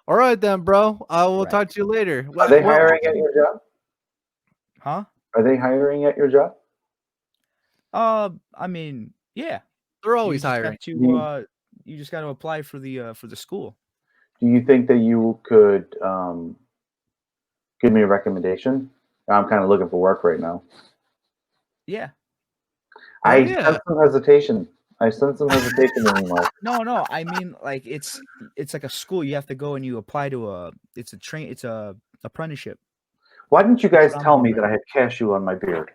All right, then, bro. I will Right. talk to you later. Are they hiring at your job? Huh? Are they hiring at your job? I mean, yeah. They're You always just hiring. got to you just got to apply for the school. Do you think that you could give me a recommendation? I'm kind of looking for work right now. Yeah. I yeah. sense some hesitation. I sense some hesitation in you, Mark. No. I mean, like it's like a school. You have to go and you apply to it's a apprenticeship. Why didn't you guys what I'm tell doing me right that I had cashew on my beard?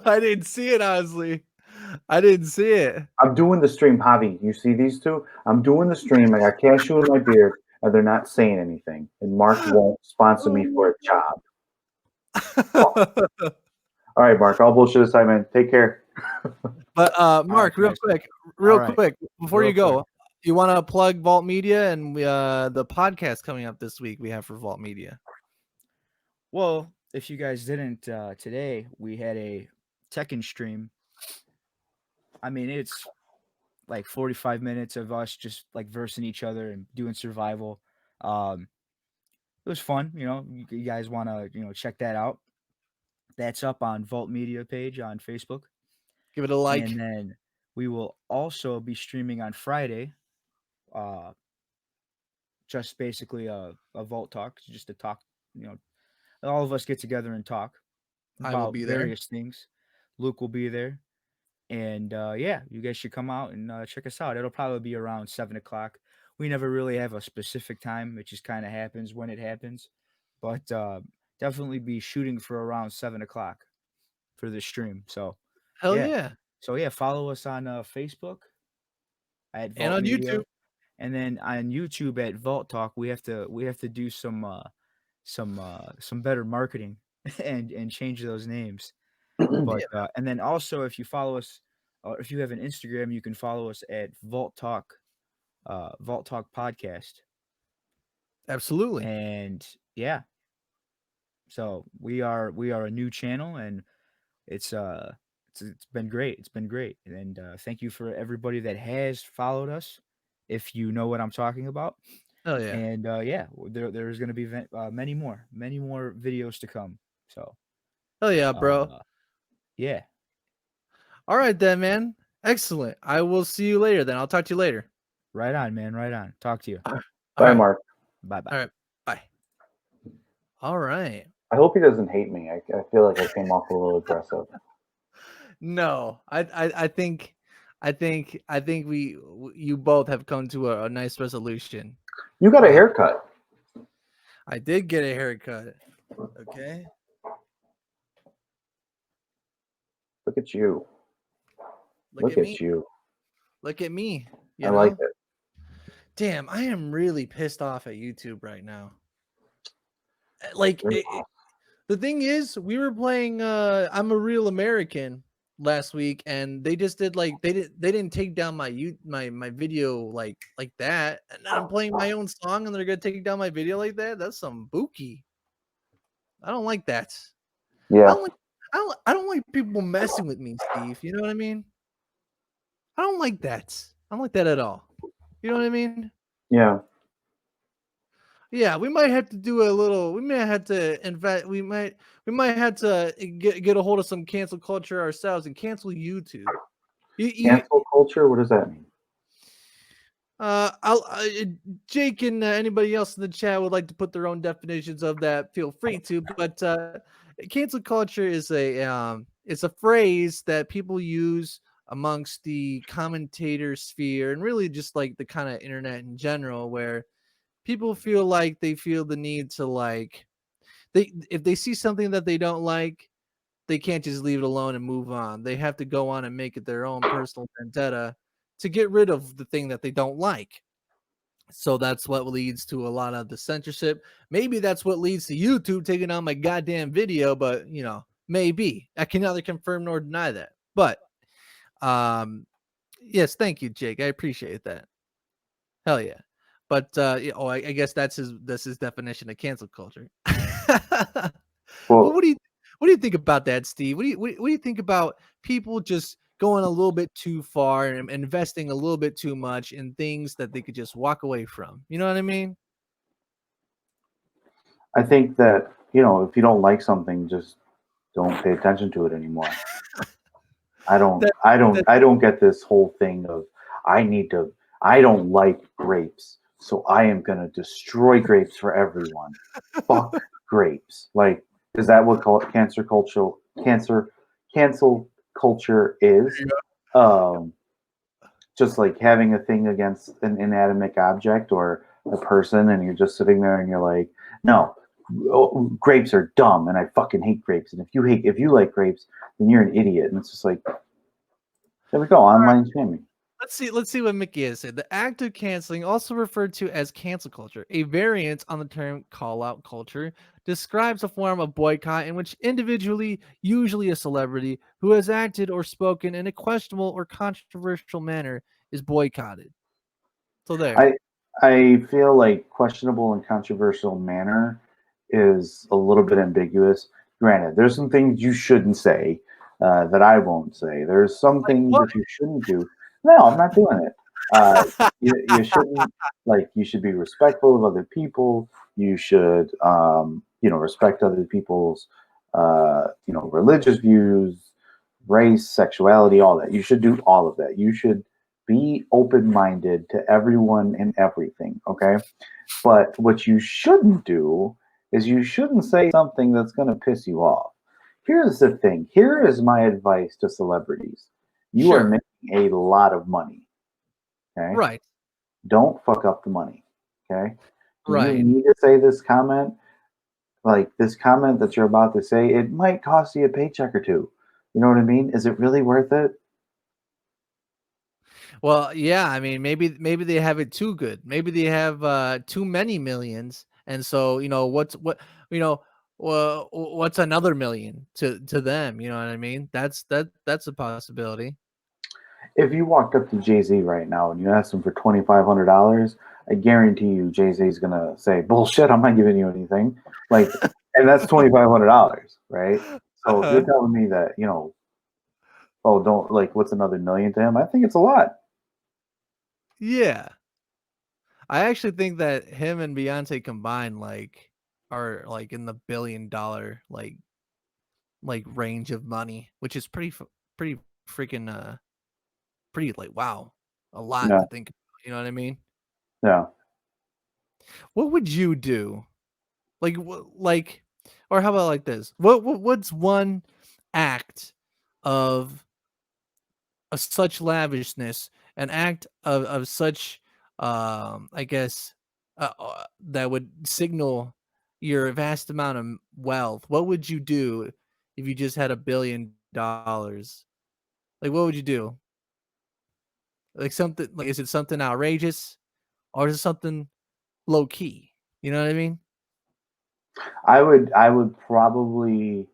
I didn't see it, honestly. I didn't see it. I'm doing the stream, Javi. You see these two? I'm doing the stream. I got cashew in my beard, and they're not saying anything. And Mark won't sponsor me for a job. All right, Mark. All bullshit aside, man. Take care. But Mark, real guys. quick, All right. before Real you go, you want to plug Vault Media and the podcast coming up this week we have for Vault Media. Well, if you guys didn't today, we had a Tekken stream. I mean, it's like 45 minutes of us just like versing each other and doing survival. It was fun, you guys want to, check that out. That's up on Vault Media page on Facebook. Give it a like. And then we will also be streaming on Friday. Just basically a Vault talk, just to talk, all of us get together and talk I will about be there. various things. Luke will be there. And yeah, you guys should come out and check us out. It'll probably be around 7:00. We never really have a specific time. It just kind of happens when it happens. But definitely be shooting for around 7:00 for this stream. So Hell yeah. yeah. So yeah, follow us on Facebook at Vault And on Media. YouTube. And then on YouTube at Vault Talk, we have to do some better marketing and change those names. But and then also if you follow us, or if you have an Instagram, you can follow us at Vault Talk Podcast. Absolutely. And yeah, so we are a new channel, and it's been great. It's been great, and thank you for everybody that has followed us. If you know what I'm talking about. Hell yeah. And yeah, there's going to be many more videos to come. So hell yeah, bro. Yeah. All right then, man. Excellent. I will see you later then. I'll talk to you later. Right on, man. Right on. Talk to you. Bye, Mark. Bye-bye. All right. Bye. All right. I hope he doesn't hate me. I feel like I came off a little aggressive. No, I think you both have come to a nice resolution. You got a haircut. I did get a haircut. Okay. Look at you. Look at you. Look at me. I like it. Damn, I am really pissed off at YouTube right now. Like, the thing is, we were playing I'm a Real American last week, and they just did like they didn't take down my video like that, and I'm playing my own song, and they're gonna take down my video like that. That's some bookie. I don't like that. Yeah. I don't like people messing with me, Steve. You know what I mean? I don't like that. I don't like that at all. You know what I mean? Yeah. Yeah, we might have to do a little. We may have to invest. We might have to get a hold of some cancel culture ourselves and cancel YouTube. You Cancel culture. What does that mean? Jake and anybody else in the chat would like to put their own definitions of that. Feel free to. But cancel culture is it's a phrase that people use amongst the commentator sphere and really just like the kind of internet in general, where people feel like they feel the need to like if they see something that they don't like, they can't just leave it alone and move on. They have to go on and make it their own personal vendetta to get rid of the thing that they don't like. So that's what leads to a lot of the censorship. Maybe that's what leads to YouTube taking down my goddamn video, but maybe. I can neither confirm nor deny that. But yes, thank you, Jake. I appreciate that. Hell yeah. But I guess that's his definition of cancel culture. Well, Well, what do you think about that, Steve? What do you think about people just going a little bit too far and investing a little bit too much in things that they could just walk away from? You know what I mean? I think that if you don't like something, just don't pay attention to it anymore. I don't, That I don't, that I don't get this whole thing of I need to. I don't like grapes, so I am gonna destroy grapes for everyone. Fuck grapes. Like, is that what cancel culture is? Um, just like having a thing against an inanimate object or a person, and you're just sitting there and you're like, no, grapes are dumb, and I fucking hate grapes. And if you like grapes, then you're an idiot. And it's just like, there we go, online shaming. Let's see what Mickey has said. The act of canceling, also referred to as cancel culture, a variant on the term call out culture, describes a form of boycott in which individually, usually a celebrity, who has acted or spoken in a questionable or controversial manner is boycotted. So there. I feel like questionable and controversial manner is a little bit ambiguous. Granted, there's some things you shouldn't say that I won't say. There's some things What? that you shouldn't do. No, I'm not doing it. Uh, you shouldn't, like, you should be respectful of other people. You should respect other people's religious views, race, sexuality, all that. You should do all of that. You should be open-minded to everyone and everything, okay? But what you shouldn't do is you shouldn't say something that's going to piss you off. Here's the thing. Here is my advice to celebrities. You are Sure. making a lot of money, okay? Right. Don't fuck up the money, okay? Do you Right. need to say this comment? Like, this comment that you're about to say, it might cost you a paycheck or two. You know what I mean? Is it really worth it? Well, yeah, I mean, maybe they have it too good. Maybe they have too many millions, and so what's another million to them? You know what I mean? That's a possibility. If you walked up to Jay-Z right now and you asked him for $2,500, I guarantee you Jay-Z is gonna say, "Bullshit! I'm not giving you anything." Like, and that's $2,500, right? So if you're Uh-huh. telling me that, oh, don't, like, what's another million to him? I think it's a lot. Yeah, I actually think that him and Beyonce combined are like in the $1 billion range of money, which is pretty freaking pretty like wow, a lot Yeah, to think about. You know what I mean? yeah. What would you do? Like, or how about like this? What's one act of such lavishness, an act of such I guess that would signal your vast amount of wealth? What would you do if you just had $1 billion? Like, what would you do? Like something like, is it something outrageous or is it something low key? You know what I mean? I would probably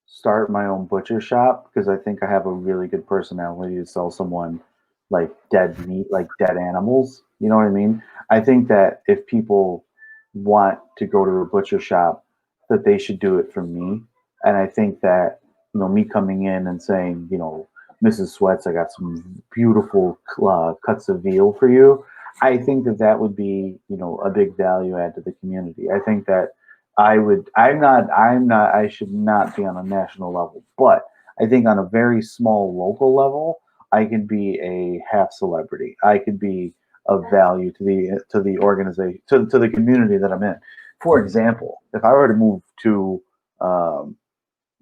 start my own butcher shop because I think I have a really good personality to sell someone like dead meat, like dead animals. You know what I mean? I think that if people want to go to a butcher shop, that they should do it from me. And I think that, me coming in and saying, Mrs. SWETZ, I got some beautiful cuts of veal for you. I think that that would be, a big value add to the community. I think that I should not be on a national level, but I think on a very small local level, I could be a half celebrity. I could be of value to the organization, to the community that I'm in. For example, if I were to move to um,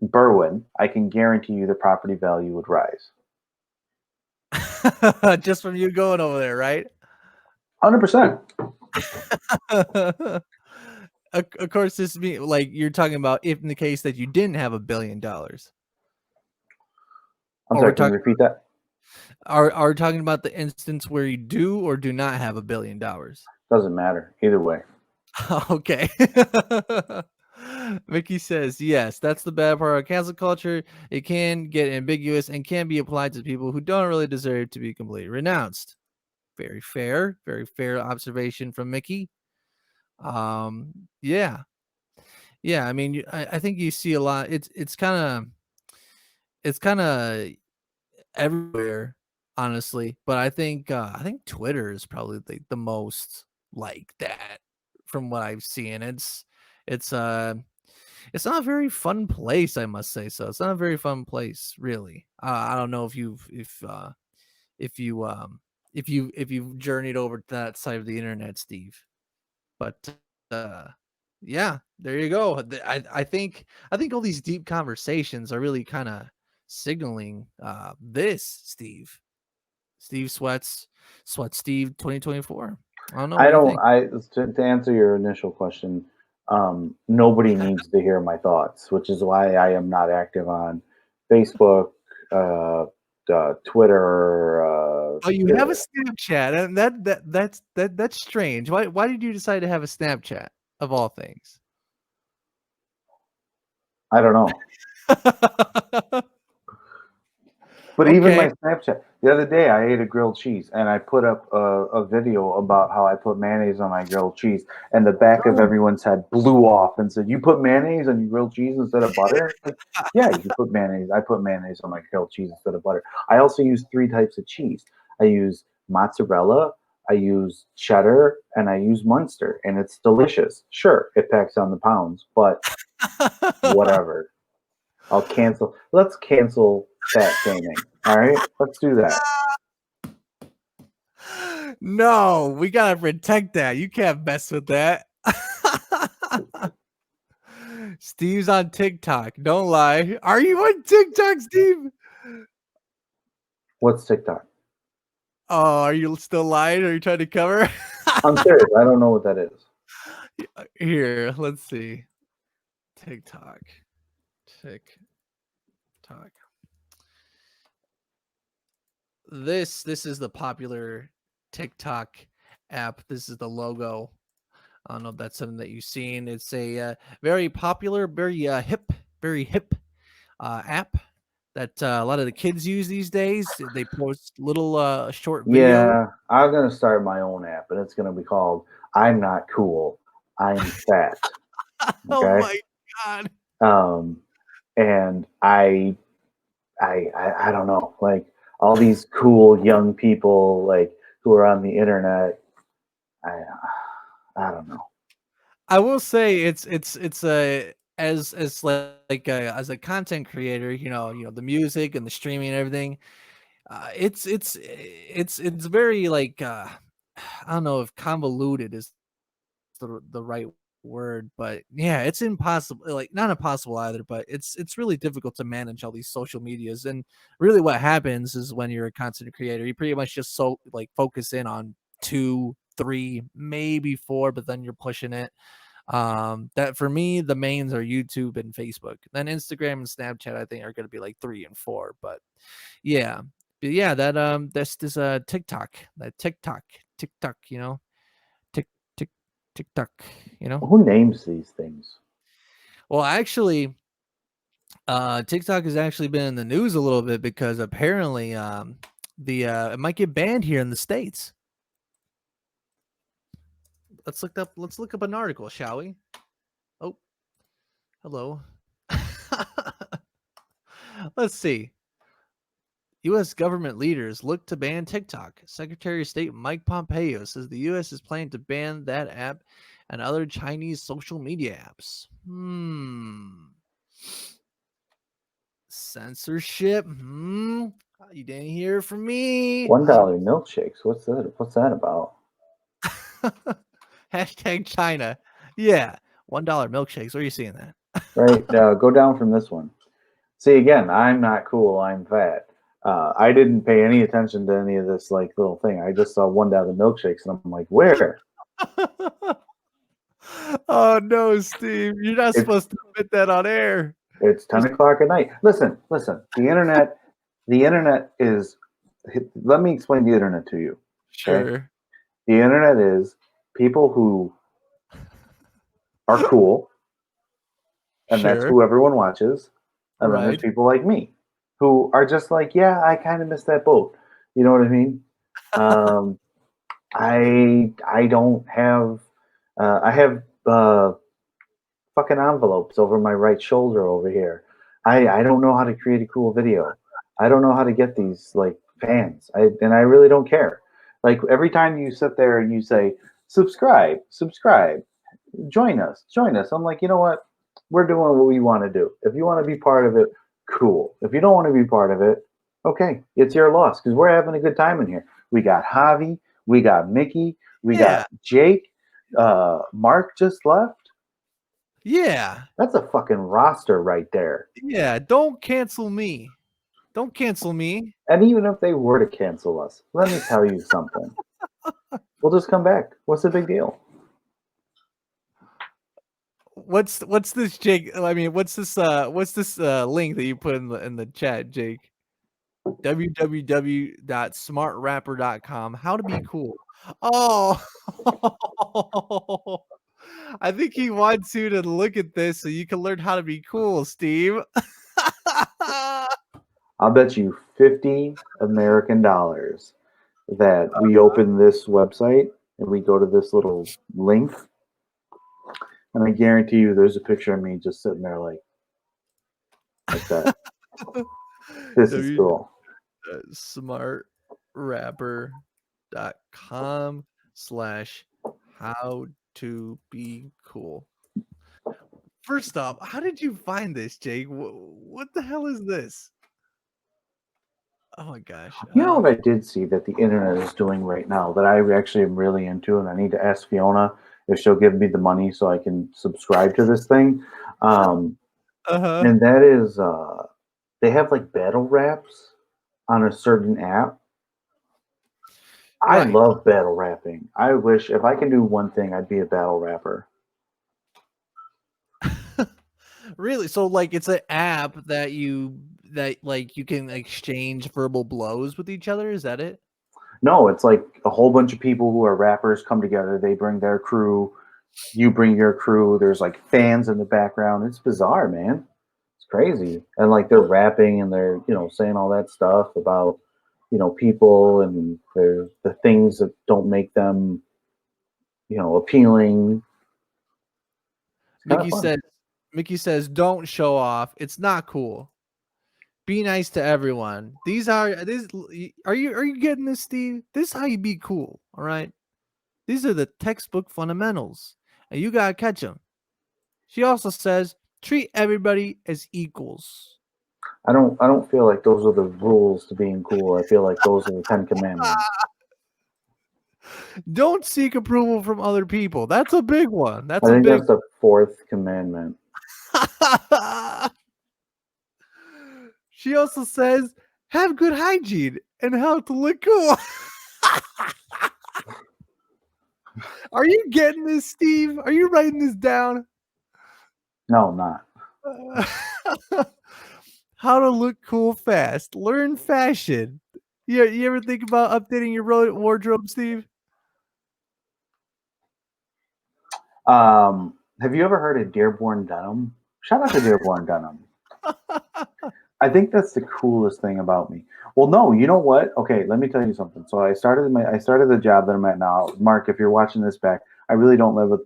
Berwyn, I can guarantee you the property value would rise. Just from you going over there, right? 100%. Of course, this be like you're talking about if in the case that you didn't have $1 billion. I'm Or sorry, we're can you talking repeat that? are we talking about the instance where you do or do not have $1 billion? Doesn't matter. Either way. Okay. Mickey says, yes, that's the bad part of cancel culture. It can get ambiguous and can be applied to people who don't really deserve to be completely renounced. Very fair observation from Mickey. Yeah. Yeah, I mean, I think you see a lot. It's kind of everywhere, honestly. But I think Twitter is probably the most like that from what I've seen. It's it's not a very fun place, I must say. So it's not a very fun place, really. I don't know if you if you've journeyed over to that side of the internet, Steve. But uh yeah, there you go. I think all these deep conversations are really kind of signaling this, Steve Sweat Steve 2024. I don't know, what I do you don't. think? To answer your initial question, nobody needs to hear my thoughts, which is why I am not active on Facebook, uh, Twitter. Oh, you have a Snapchat, and that's strange. Why did you decide to have a Snapchat of all things? I don't know. But even Okay. my Snapchat, the other day I ate a grilled cheese and I put up a video about how I put mayonnaise on my grilled cheese, and the back of everyone's head blew off and said, "You put mayonnaise on your grilled cheese instead of butter?" Like, yeah, you put mayonnaise. I put mayonnaise on my grilled cheese instead of butter. I also use three types of cheese. I use mozzarella, I use cheddar, and I use Munster, and it's delicious. Sure, it packs on the pounds, but whatever. I'll cancel. Let's cancel fat shaming. All right, let's do that. No, we gotta protect that. You can't mess with that. Steve's on TikTok. Don't lie. Are you on TikTok, Steve? What's TikTok? Oh, are you still lying? Are you trying to cover? I'm serious. I don't know what that is. Here, let's see. TikTok. This is the popular TikTok app. This is the logo. I don't know if that's something that you've seen. It's a very popular, very hip app that a lot of the kids use these days. They post little short videos. Yeah, I'm gonna start my own app, and it's gonna be called "I'm Not Cool, I'm Fat." Oh Okay. my god! Um, and I don't know, like all these cool young people, like who are on the internet. I I don't know. I will say it's a as a content creator, the music and the streaming and everything. It's very like I don't know if convoluted is the right word, but yeah, it's impossible, like not impossible either, but it's really difficult to manage all these social medias. And really what happens is when you're a content creator, you pretty much just like focus in on 2, 3, maybe 4, but then you're pushing it. That for me, the mains are YouTube and Facebook. Then Instagram and Snapchat, I think, are going to be like 3 and 4. But yeah, that's this TikTok, TikTok, tick tick TikTok, Who names these things? Well, actually, TikTok has actually been in the news a little bit because apparently, the it might get banned here in the States. Let's look up an article, shall we? Oh, hello. Let's see. U.S. government leaders look to ban TikTok. Secretary of State Mike Pompeo says the U.S. is planning to ban that app and other Chinese social media apps. Censorship. You didn't hear from me. $1 milkshakes. What's that? What's that about? Hashtag China. Yeah. $1 milkshakes. Where are you seeing that? Right. Go down from this one. See, again, I'm not cool. I'm fat. I didn't pay any attention to any of this like little thing. I just saw $1 milkshakes, and I'm like, where? Oh no, Steve! You're not It's- supposed to admit that on air. It's 10 o'clock at night. Listen. The internet is. Let me explain the internet to you. Sure. The internet is people who are cool, and that's Sure. who everyone watches. And then there's Right. people like me who are just like, yeah, I kind of missed that boat. You know what I mean? I don't have. I have fucking envelopes over my right shoulder over here. I don't know how to create a cool video. I don't know how to get these like fans. I really don't care. Like every time you sit there and you say subscribe, join us. I'm like, you know what? We're doing what we want to do. If you want to be part of it, cool. If you don't want to be part of it, okay, it's your loss because we're having a good time in here. We got Javi, we got Mickey, we got Jake. Mark just left. Yeah. That's a fucking roster right there. Yeah. Don't cancel me. Don't cancel me. And even if they were to cancel us, let me tell you something. We'll just come back. What's the big deal? What's this, Jake? I mean, what's this link that you put in the chat, Jake? www.smartrapper.com. How to be cool. Oh, I think he wants you to look at this so you can learn how to be cool, Steve. I'll bet you $50 American that we open this website and we go to this little link, and I guarantee you there's a picture of me just sitting there like that. This is cool. smartrapper.com/how to be cool. First off, how did you find this, Jake? What the hell is this? Oh my gosh. You know what I did see that the internet is doing right now that I actually am really into, and I need to ask Fiona if she'll give me the money so I can subscribe to this thing. And that is they have like battle raps on a certain app. I love battle rapping. I wish if I can do one thing, I'd be a battle rapper. Really? So like it's an app that you can exchange verbal blows with each other? Is that it? No, it's like a whole bunch of people who are rappers come together. They bring their crew. You bring your crew. There's like fans in the background. It's bizarre, man. It's crazy. And like they're rapping and they're, saying all that stuff about, people and the things that don't make them, appealing. Mickey says, don't show off. It's not cool. Be nice to everyone. Are you getting this, Steve? This is how you be cool, all right? These are the textbook fundamentals, and you gotta catch them. She also says, treat everybody as equals. I don't feel like those are the rules to being cool. I feel like those are the 10 Commandments. Don't seek approval from other people. That's a big one. I think that's the 4th commandment. She also says, have good hygiene and how to look cool. Are you getting this, Steve? Are you writing this down? No, I'm not. How to look cool fast. Learn fashion. You ever think about updating your wardrobe, Steve? Have you ever heard of Dearborn Denim? Shout out to Dearborn Denim. I think that's the coolest thing about me. Well, no, you know what? Okay, let me tell you something. So I started the job that I'm at now. Mark, if you're watching this back, I really don't live in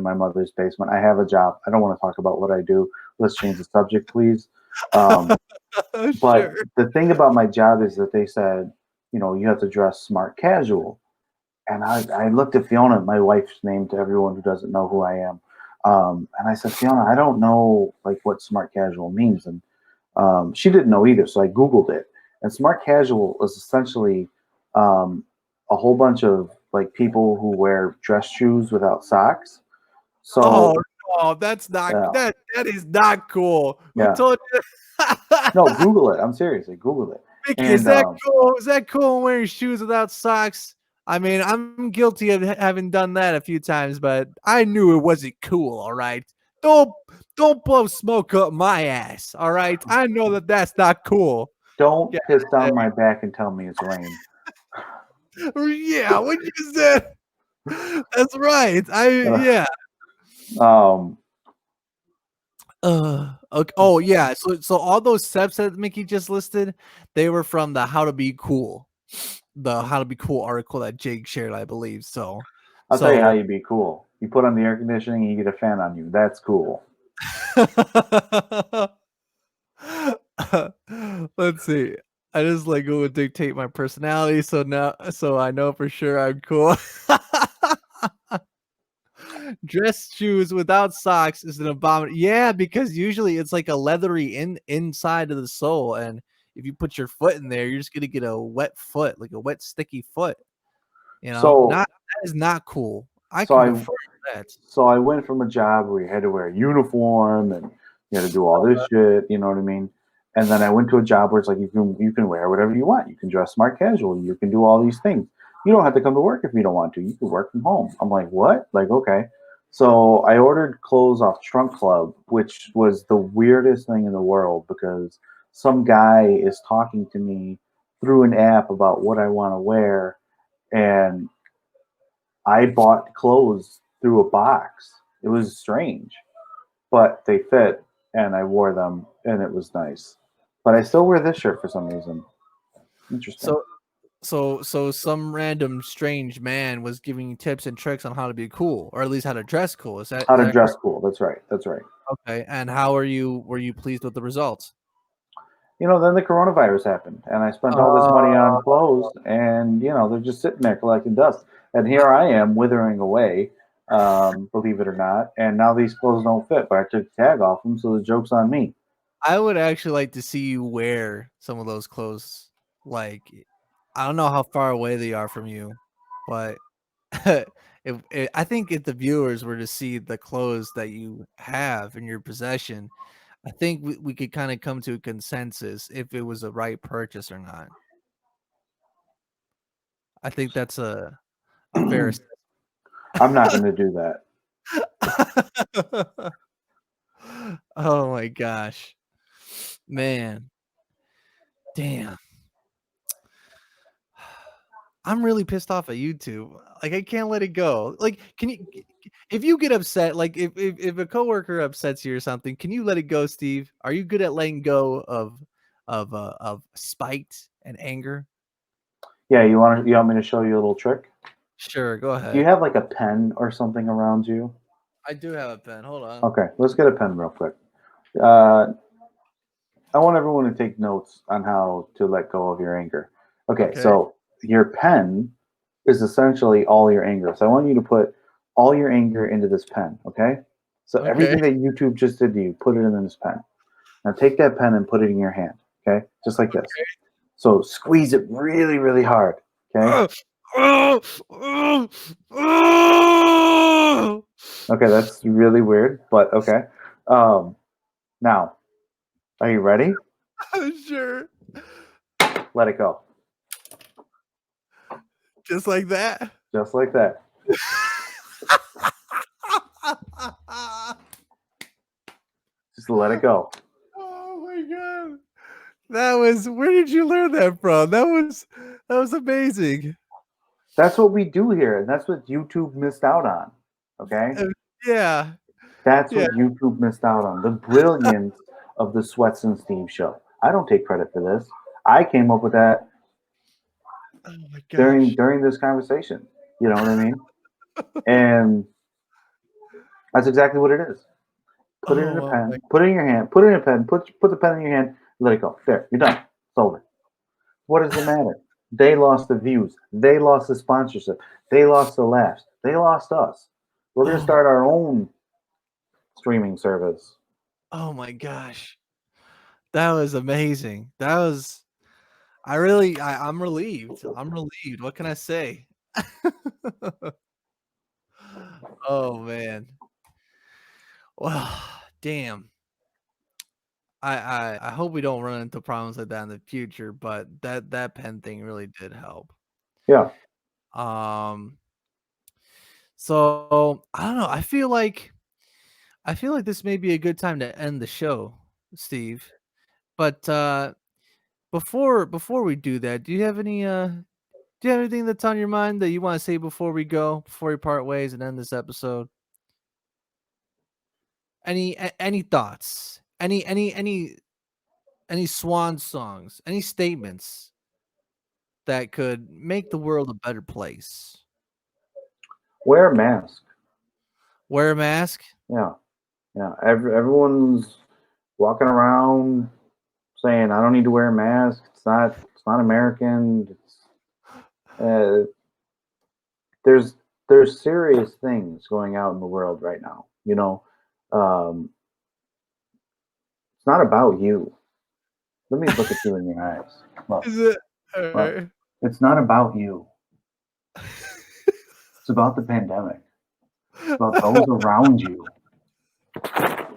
my mother's basement. I have a job. I don't want to talk about what I do. Let's change the subject, please. But Sure. the thing about my job is that they said, you have to dress smart casual. And I looked at Fiona, my wife's name, to everyone who doesn't know who I am. And I said, Fiona, I don't know like what smart casual means. And she didn't know either. So I Googled it. And smart casual is essentially a whole bunch of like people who wear dress shoes without socks. So Oh no, that's not yeah, that is not cool. Who yeah. told you? No, Google it. I'm serious. I Googled it. Mickey, is And that cool? Is that cool wearing shoes without socks? I mean, I'm guilty of having done that a few times, but I knew it wasn't cool. All right, don't blow smoke up my ass. All right, I know that that's not cool. don't Yeah, piss down my back and tell me it's rain. yeah, what you said. That's right. Yeah. Um, Okay. Oh yeah. So all those steps that Mickey just listed, they were from the How to Be Cool, the How to Be Cool article that Jake shared, I believe. So, I'll tell you how you be cool. You put on the air conditioning and you get a fan on you. That's cool. Let's see. I just like go and dictate my personality, so I know for sure I'm cool. Dress shoes without socks is an abomination. Yeah, because usually it's like a leathery inside of the sole, and if you put your foot in there, you're just gonna get a wet foot, like a wet sticky foot. So, Not that is not cool. I so can I confirm that. so I went from a job where you had to wear a uniform and you had to do all this shit, you know what I mean? And then I went to a job where it's like you can wear whatever you want. You can dress smart casual. You can do all these things. You don't have to come to work if you don't want to. You can work from home. I'm like, what? Like, okay. So I ordered clothes off Trunk Club, which was the weirdest thing in the world because some guy is talking to me through an app about what I want to wear, and I bought clothes through a box. It was strange, but they fit and I wore them and it was nice. But I still wear this shirt for some reason. Interesting. So some random strange man was giving you tips and tricks on how to be cool, or at least how to dress cool. Is How to that dress cool. That's right. That's right. okay? And were you pleased with the results? Then the coronavirus happened and I spent all this money on clothes and, they're just sitting there collecting dust. And here I am withering away, believe it or not. And now these clothes don't fit, but I took the tag off them, so the joke's on me. I would actually like to see you wear some of those clothes. Like, I don't know how far away they are from you, but I think if the viewers were to see the clothes that you have in your possession, I think we could kind of come to a consensus if it was a right purchase or not. I think that's a fair I'm not going to do that. Oh my gosh. Man. Damn. I'm really pissed off at YouTube. Like I can't let it go. Like, if you get upset, like if a coworker upsets you or something, can you let it go, Steve? Are you good at letting go of spite and anger? Yeah, you want me to show you a little trick? Sure, go Do you ahead. have like a pen or something around you? I do have a pen. Hold on. Okay, let's get a pen real quick. Uh, I want everyone to take notes on how to let go of your anger. Okay, Okay. so your pen is essentially all your anger. So I want you to put all your anger into this pen, okay? So Okay. everything that YouTube just did to you, put it in this pen. Now take that pen and put it in your hand, okay? Just like this. So squeeze it really, really hard, okay? Okay, that's really weird, but okay. Now, are you ready? Sure. Let it go. Just like that. Just like that. Just let it go. Oh my god. Where did you learn that from? That was amazing. That's what we do here, and that's what YouTube missed out on. Okay? Yeah. That's Yeah. what YouTube missed out on. The brilliance of the SWETZ and Steve show. I don't take credit for this. I came up with that Oh my during gosh. this conversation. You know what I mean? And that's exactly what it is. Put it in a Oh pen. my Put it in your hand. Put it in a pen. Put the pen in your hand. Let it go. There, you're done. It's over. What does it matter? They lost the views. They lost the sponsorship. They lost the laughs. They lost us. We're gonna start our own streaming service. Oh my gosh. That was amazing. I'm relieved. I'm relieved. What can I say? Oh man. Well, damn. I hope we don't run into problems like that in the future, but that pen thing really did help. Yeah. Um so I don't know. I feel like this may be a good time to end the show, Steve. But before we do that, do you have anything that's on your mind that you want to say before we go, before we part ways and end this episode? Any thoughts? Any swan songs? Any statements that could make the world a better place? Wear a mask. Wear a mask? Yeah. Yeah. Everyone's walking around saying, "I don't need to wear a mask. It's not American." Uh, there's serious things going out in the world right now. Um, it's not about you. Let me look at you in your eyes. Look, Is it? look. It's not about you. It's about the pandemic. It's about those around you.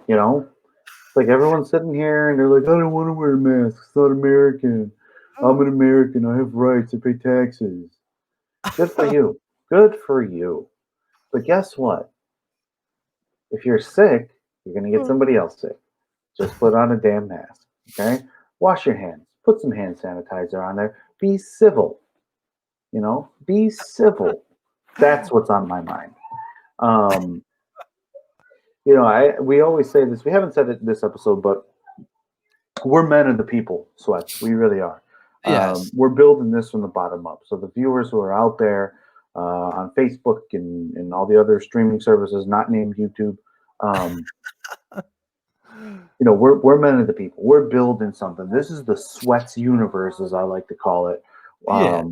It's like everyone's sitting here and they're like, "I don't want to wear a mask. It's not American. I'm an American. I have rights. I pay taxes." Good for you. Good for you. But guess what? If you're sick, you're going to get somebody else sick. Just put on a damn mask. Okay? Wash your hands. Put some hand sanitizer on there. Be civil. Be civil. That's what's on my mind. We always say this. We haven't said it this episode, but we're men of the people, SWETZ. We really are. Yes. We're building this from the bottom up. So the viewers who are out there on Facebook and all the other streaming services, not named YouTube, we're men of the people. We're building something. This is the SWETZ universe, as I like to call it. Yeah.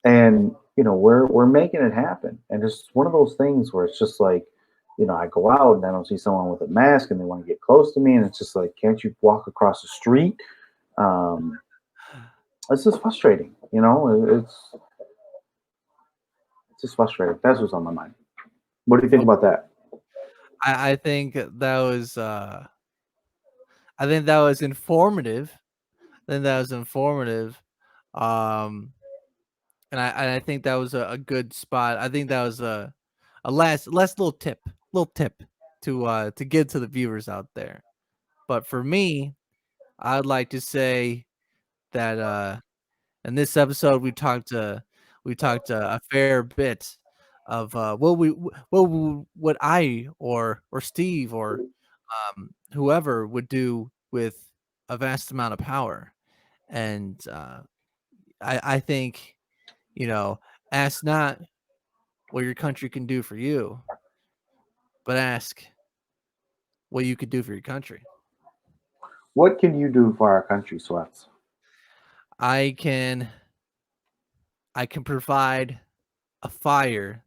And we're making it happen. And it's one of those things where it's just like, I go out and I don't see someone with a mask and they want to get close to me, and it's just like, can't you walk across the street? It's just frustrating, it's just frustrating. That's what's on my mind. What do you think about that? I think that was informative. And I think that was a good spot. I think that was a last little tip to give to the viewers out there. But for me, I'd like to say that in this episode we talked a fair bit of what I or Steve or whoever would do with a vast amount of power. And I think, ask not what your country can do for you, but ask what you could do for your country. What can you do for our country, SWETZ? I can provide a fire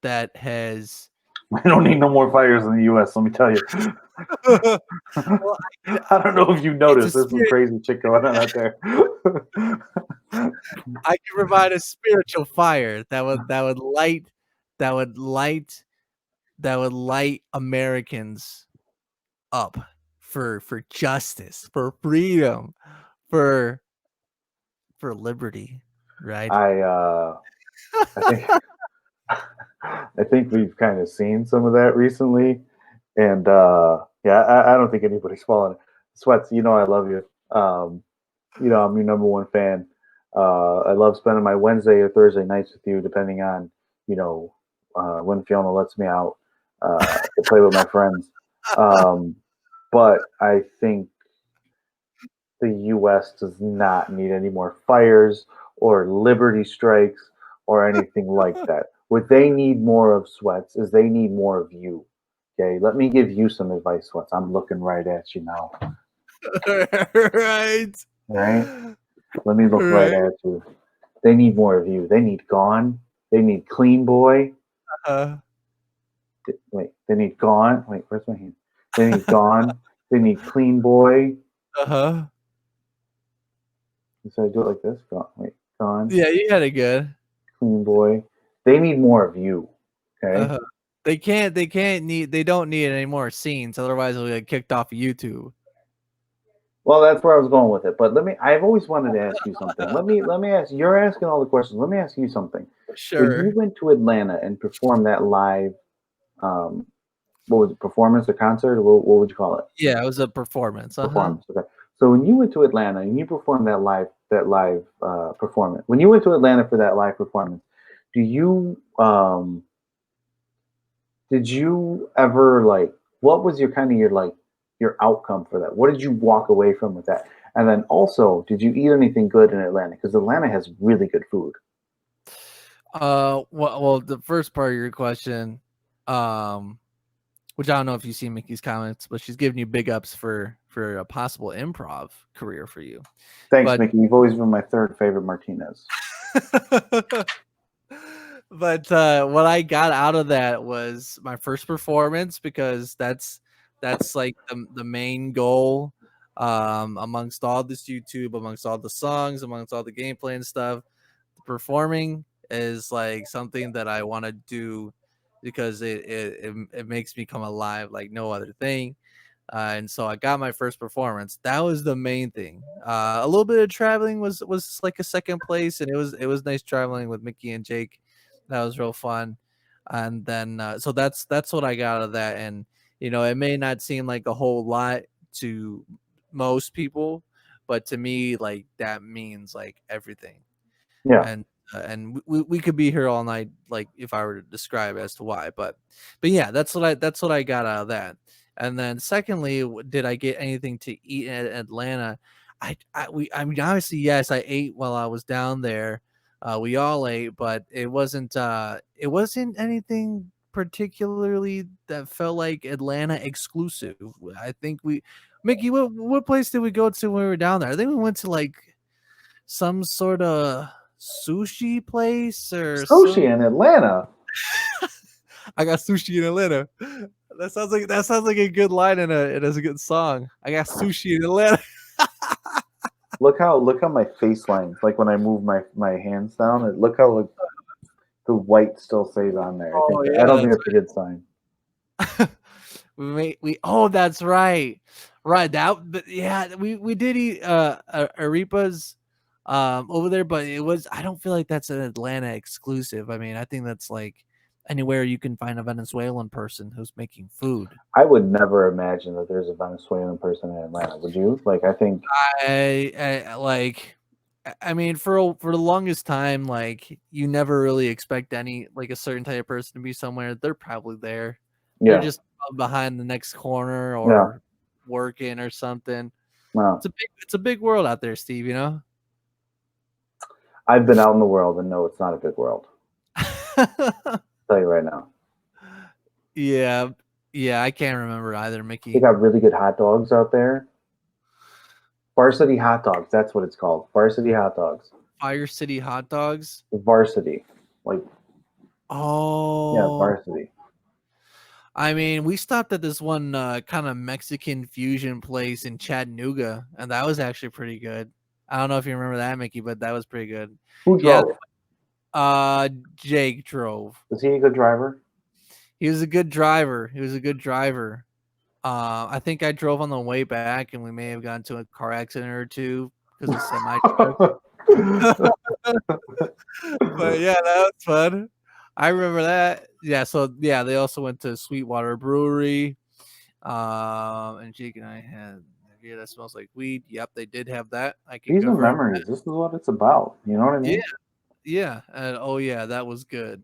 that has We don't need no more fires in the U.S., let me tell you. well, I don't know if you noticed. There's some spirit. crazy shit going on out there. I can provide a spiritual fire that would light Americans up for justice, for freedom, for liberty, right? I think we've kind of seen some of that recently, and yeah, I don't think anybody's falling. SWETZ, I love you. I'm your number one fan. I love spending my Wednesday or Thursday nights with you, depending on when Fiona lets me out to play with my friends. But I think the U.S. does not need any more fires or liberty strikes or anything like that. What they need more of, SWETZ, is they need more of you. Okay, let me give you some advice, Sweats. I'm looking right at you now. Right. Right? Let me look right at you. They need more of you. They need Gone. They need Clean Boy. Wait, they need Gone. Wait, where's my hand? They need Gone. They need Clean Boy. Uh-huh. So I do it like this. Gone. Wait, Gone. Yeah, you had it good. Clean Boy. They need more of you. Okay. Uh-huh. They don't need any more scenes, otherwise they'll get kicked off of YouTube. Well, that's where I was going with it. But I've always wanted to ask you something. Let me ask. You're asking all the questions. Let me ask you something. Sure. When you went to Atlanta and performed that live, what was it, performance or concert? Or what would you call it? Yeah, it was a performance. Performance. Okay. So when you went to Atlanta and you performed that live performance, when you went to Atlanta for that live performance, did you ever what was your your outcome for that? What did you walk away from with that? And then also, did you eat anything good in Atlanta? Because Atlanta has really good food. Well, the first part of your question, which I don't know if you see Mickey's comments, but she's giving you big ups for a possible improv career for you. Thanks, Mickey. You've always been my third favorite Martinez. But what I got out of that was my first performance, because that's like the main goal, amongst all this YouTube, amongst all the songs, amongst all the gameplay and stuff. Performing is like something that I want to do because it makes me come alive like no other thing. And so I got my first performance. That was the main thing. A little bit of traveling was like a second place, and it was nice traveling with Mickey and Jake. That was real fun. And then so that's what I got out of that. And it may not seem like a whole lot to most people, but to me, like, that means like everything. Yeah. And we could be here all night, like, if I were to describe as to why, but yeah, that's what I got out of that. And then secondly, did I get anything to eat in Atlanta? I mean, obviously, yes, I ate while I was down there. We all ate, but it wasn't anything particularly that felt like Atlanta exclusive. I think Mickey, what place did we go to when we were down there? I think we went to like some sort of sushi place or Sushi in Atlanta. I got sushi in Atlanta. That sounds like a good line in a good song. I got sushi in Atlanta. Look how my face lines, like when I move my hands down, look how the white still stays on there. I don't think it's a good sign. That's right. But yeah, we did eat arepas over there, but I don't feel like that's an Atlanta exclusive. I mean, I think that's like anywhere you can find a Venezuelan person who's making food. I would never imagine that there's a Venezuelan person in Atlanta. Would you? Like, I think I mean, for the longest time, like, you never really expect any, like, a certain type of person to be somewhere. They're probably there. Yeah. They're just behind the next corner or working or something. Wow. It's a big world out there, Steve, I've been out in the world and no, it's not a big world. I'll tell you right now. Yeah, I can't remember either, Mickey. They got really good hot dogs out there. Varsity hot dogs, that's what it's called. Varsity hot dogs. Fire City hot dogs? Varsity. Like, oh. Yeah, Varsity. I mean, we stopped at this one kind of Mexican fusion place in Chattanooga, and that was actually pretty good. I don't know if you remember that, Mickey, but that was pretty good. Who drove? Yeah, Jake drove. Was he a good driver? He was a good driver. I think I drove on the way back, and we may have gotten into a car accident or two because of semi truck. But yeah, that was fun. I remember that. Yeah, so yeah, they also went to Sweetwater Brewery. And Jake and I had beer that smells like weed. Yep, they did have that. These are memories. This is what it's about. You know what I mean? Yeah. And that was good.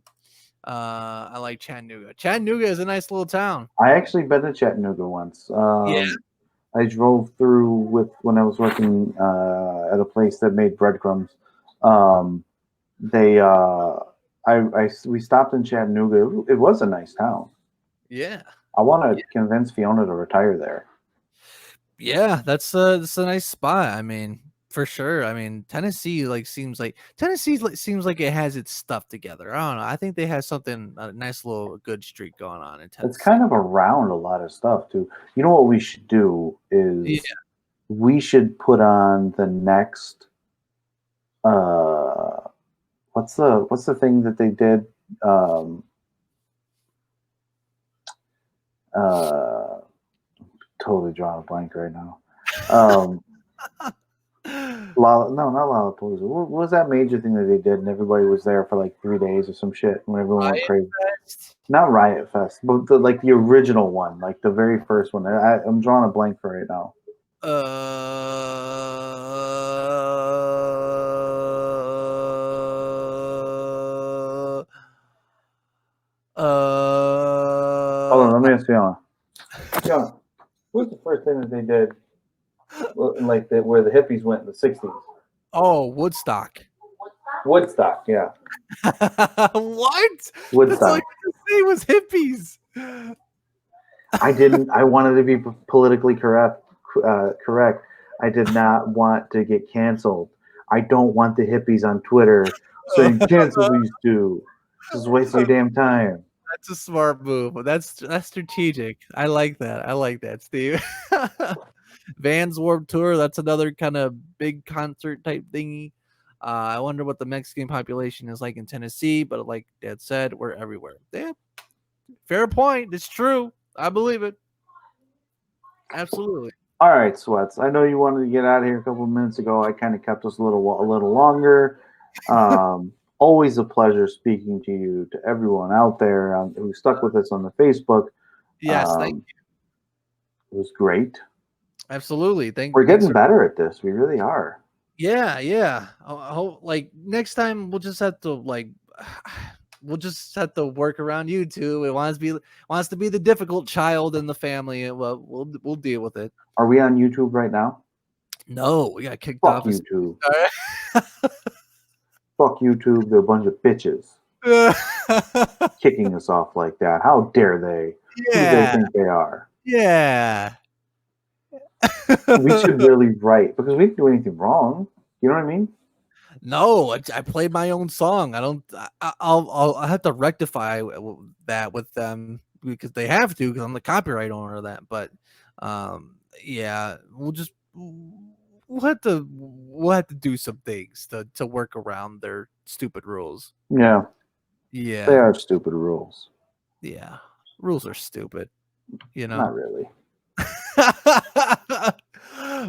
I like Chattanooga. Chattanooga is a nice little town. I actually been to Chattanooga once. I drove through when I was working at a place that made breadcrumbs. We stopped in Chattanooga. It was a nice town. Yeah. I want to convince Fiona to retire there. Yeah, that's a nice spot. I mean, for sure. I mean, Tennessee seems like seems like it has its stuff together. I don't know. I think they have something a nice little good streak going on in Tennessee. It's kind of around a lot of stuff too. You know what we should do is we should put on the next what's the thing that they did totally drawing a blank right now. Not Lollapalooza. What was that major thing that they did and everybody was there for like 3 days or some shit when everyone went crazy? Not Riot Fest, but the original one, like the very first one. I'm drawing a blank for right now. Hold on, let me ask Fiona. Fiona, what's the first thing that they did, like where the hippies went in the '60s? Oh, Woodstock. Woodstock, yeah. What? Woodstock. That's all you had to say was hippies. I wanted to be politically correct. I did not want to get canceled. I don't want the hippies on Twitter saying cancel these two. Just waste your damn time. That's a smart move. That's strategic. I like that, Steve. Vans Warped Tour. That's another kind of big concert type thingy. I wonder what the Mexican population is like in Tennessee, but like Dad said, we're everywhere. Yeah, fair point. It's true. I believe it. Absolutely. All right, SWETZ. I know you wanted to get out of here a couple of minutes ago. I kind of kept us a little longer. Always a pleasure speaking to you, to everyone out there who stuck with us on the Facebook. Yes, thank you. It was great. Absolutely. We're getting better at this. We really are. Yeah. Like next time we'll just have to work around you two. It wants to be the difficult child in the family, and we'll deal with it. Are we on YouTube right now? No, we got kicked Fuck off. YouTube. Fuck YouTube. They're a bunch of bitches. Kicking us off like that. How dare they? Yeah. Who do they think they are? Yeah. We should really write because we didn't do anything wrong. You know what I mean? No, I played my own song. I'll have to rectify that with them because they have to because I'm the copyright owner of that. But yeah, we'll have to do some things to work around their stupid rules. Yeah. Yeah. They are stupid rules. Yeah. Rules are stupid. Not really.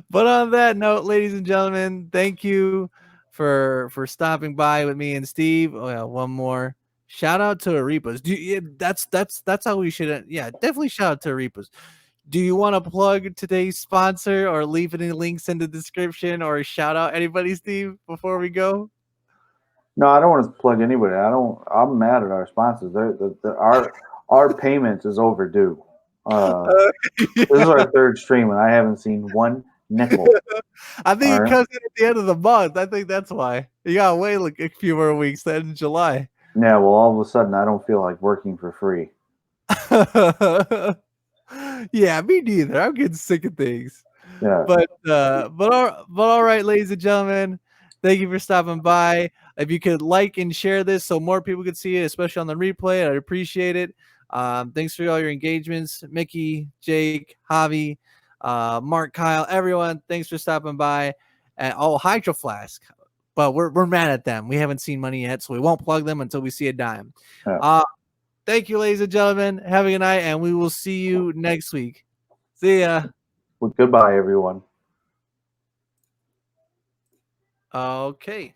But on that note, ladies and gentlemen, thank you for stopping by with me and Steve. Oh yeah, one more shout out to Arepas. That's how we should. Yeah, definitely shout out to Arepas. Do you want to plug today's sponsor or leave any links in the description or shout out anybody, Steve, before we go? No, I don't want to plug anybody. I'm mad at our sponsors. Our payments is overdue. This is our third stream, and I haven't seen one nickel. I think it comes in at the end of the month. I think that's why. You gotta wait like a few more weeks then in July. Yeah, well, all of a sudden, I don't feel like working for free. Yeah, me neither. I'm getting sick of things. Yeah. But all right, ladies and gentlemen, thank you for stopping by. If you could like and share this so more people could see it, especially on the replay, I'd appreciate it. Thanks for all your engagements, Mickey, Jake, Javi, Mark, Kyle, everyone. Thanks for stopping by. And Hydro Flask, but we're mad at them. We haven't seen money yet, so we won't plug them until we see a dime. Yeah. Thank you, ladies and gentlemen. Have a good night, and we will see you next week. See ya. Well, goodbye, everyone. Okay.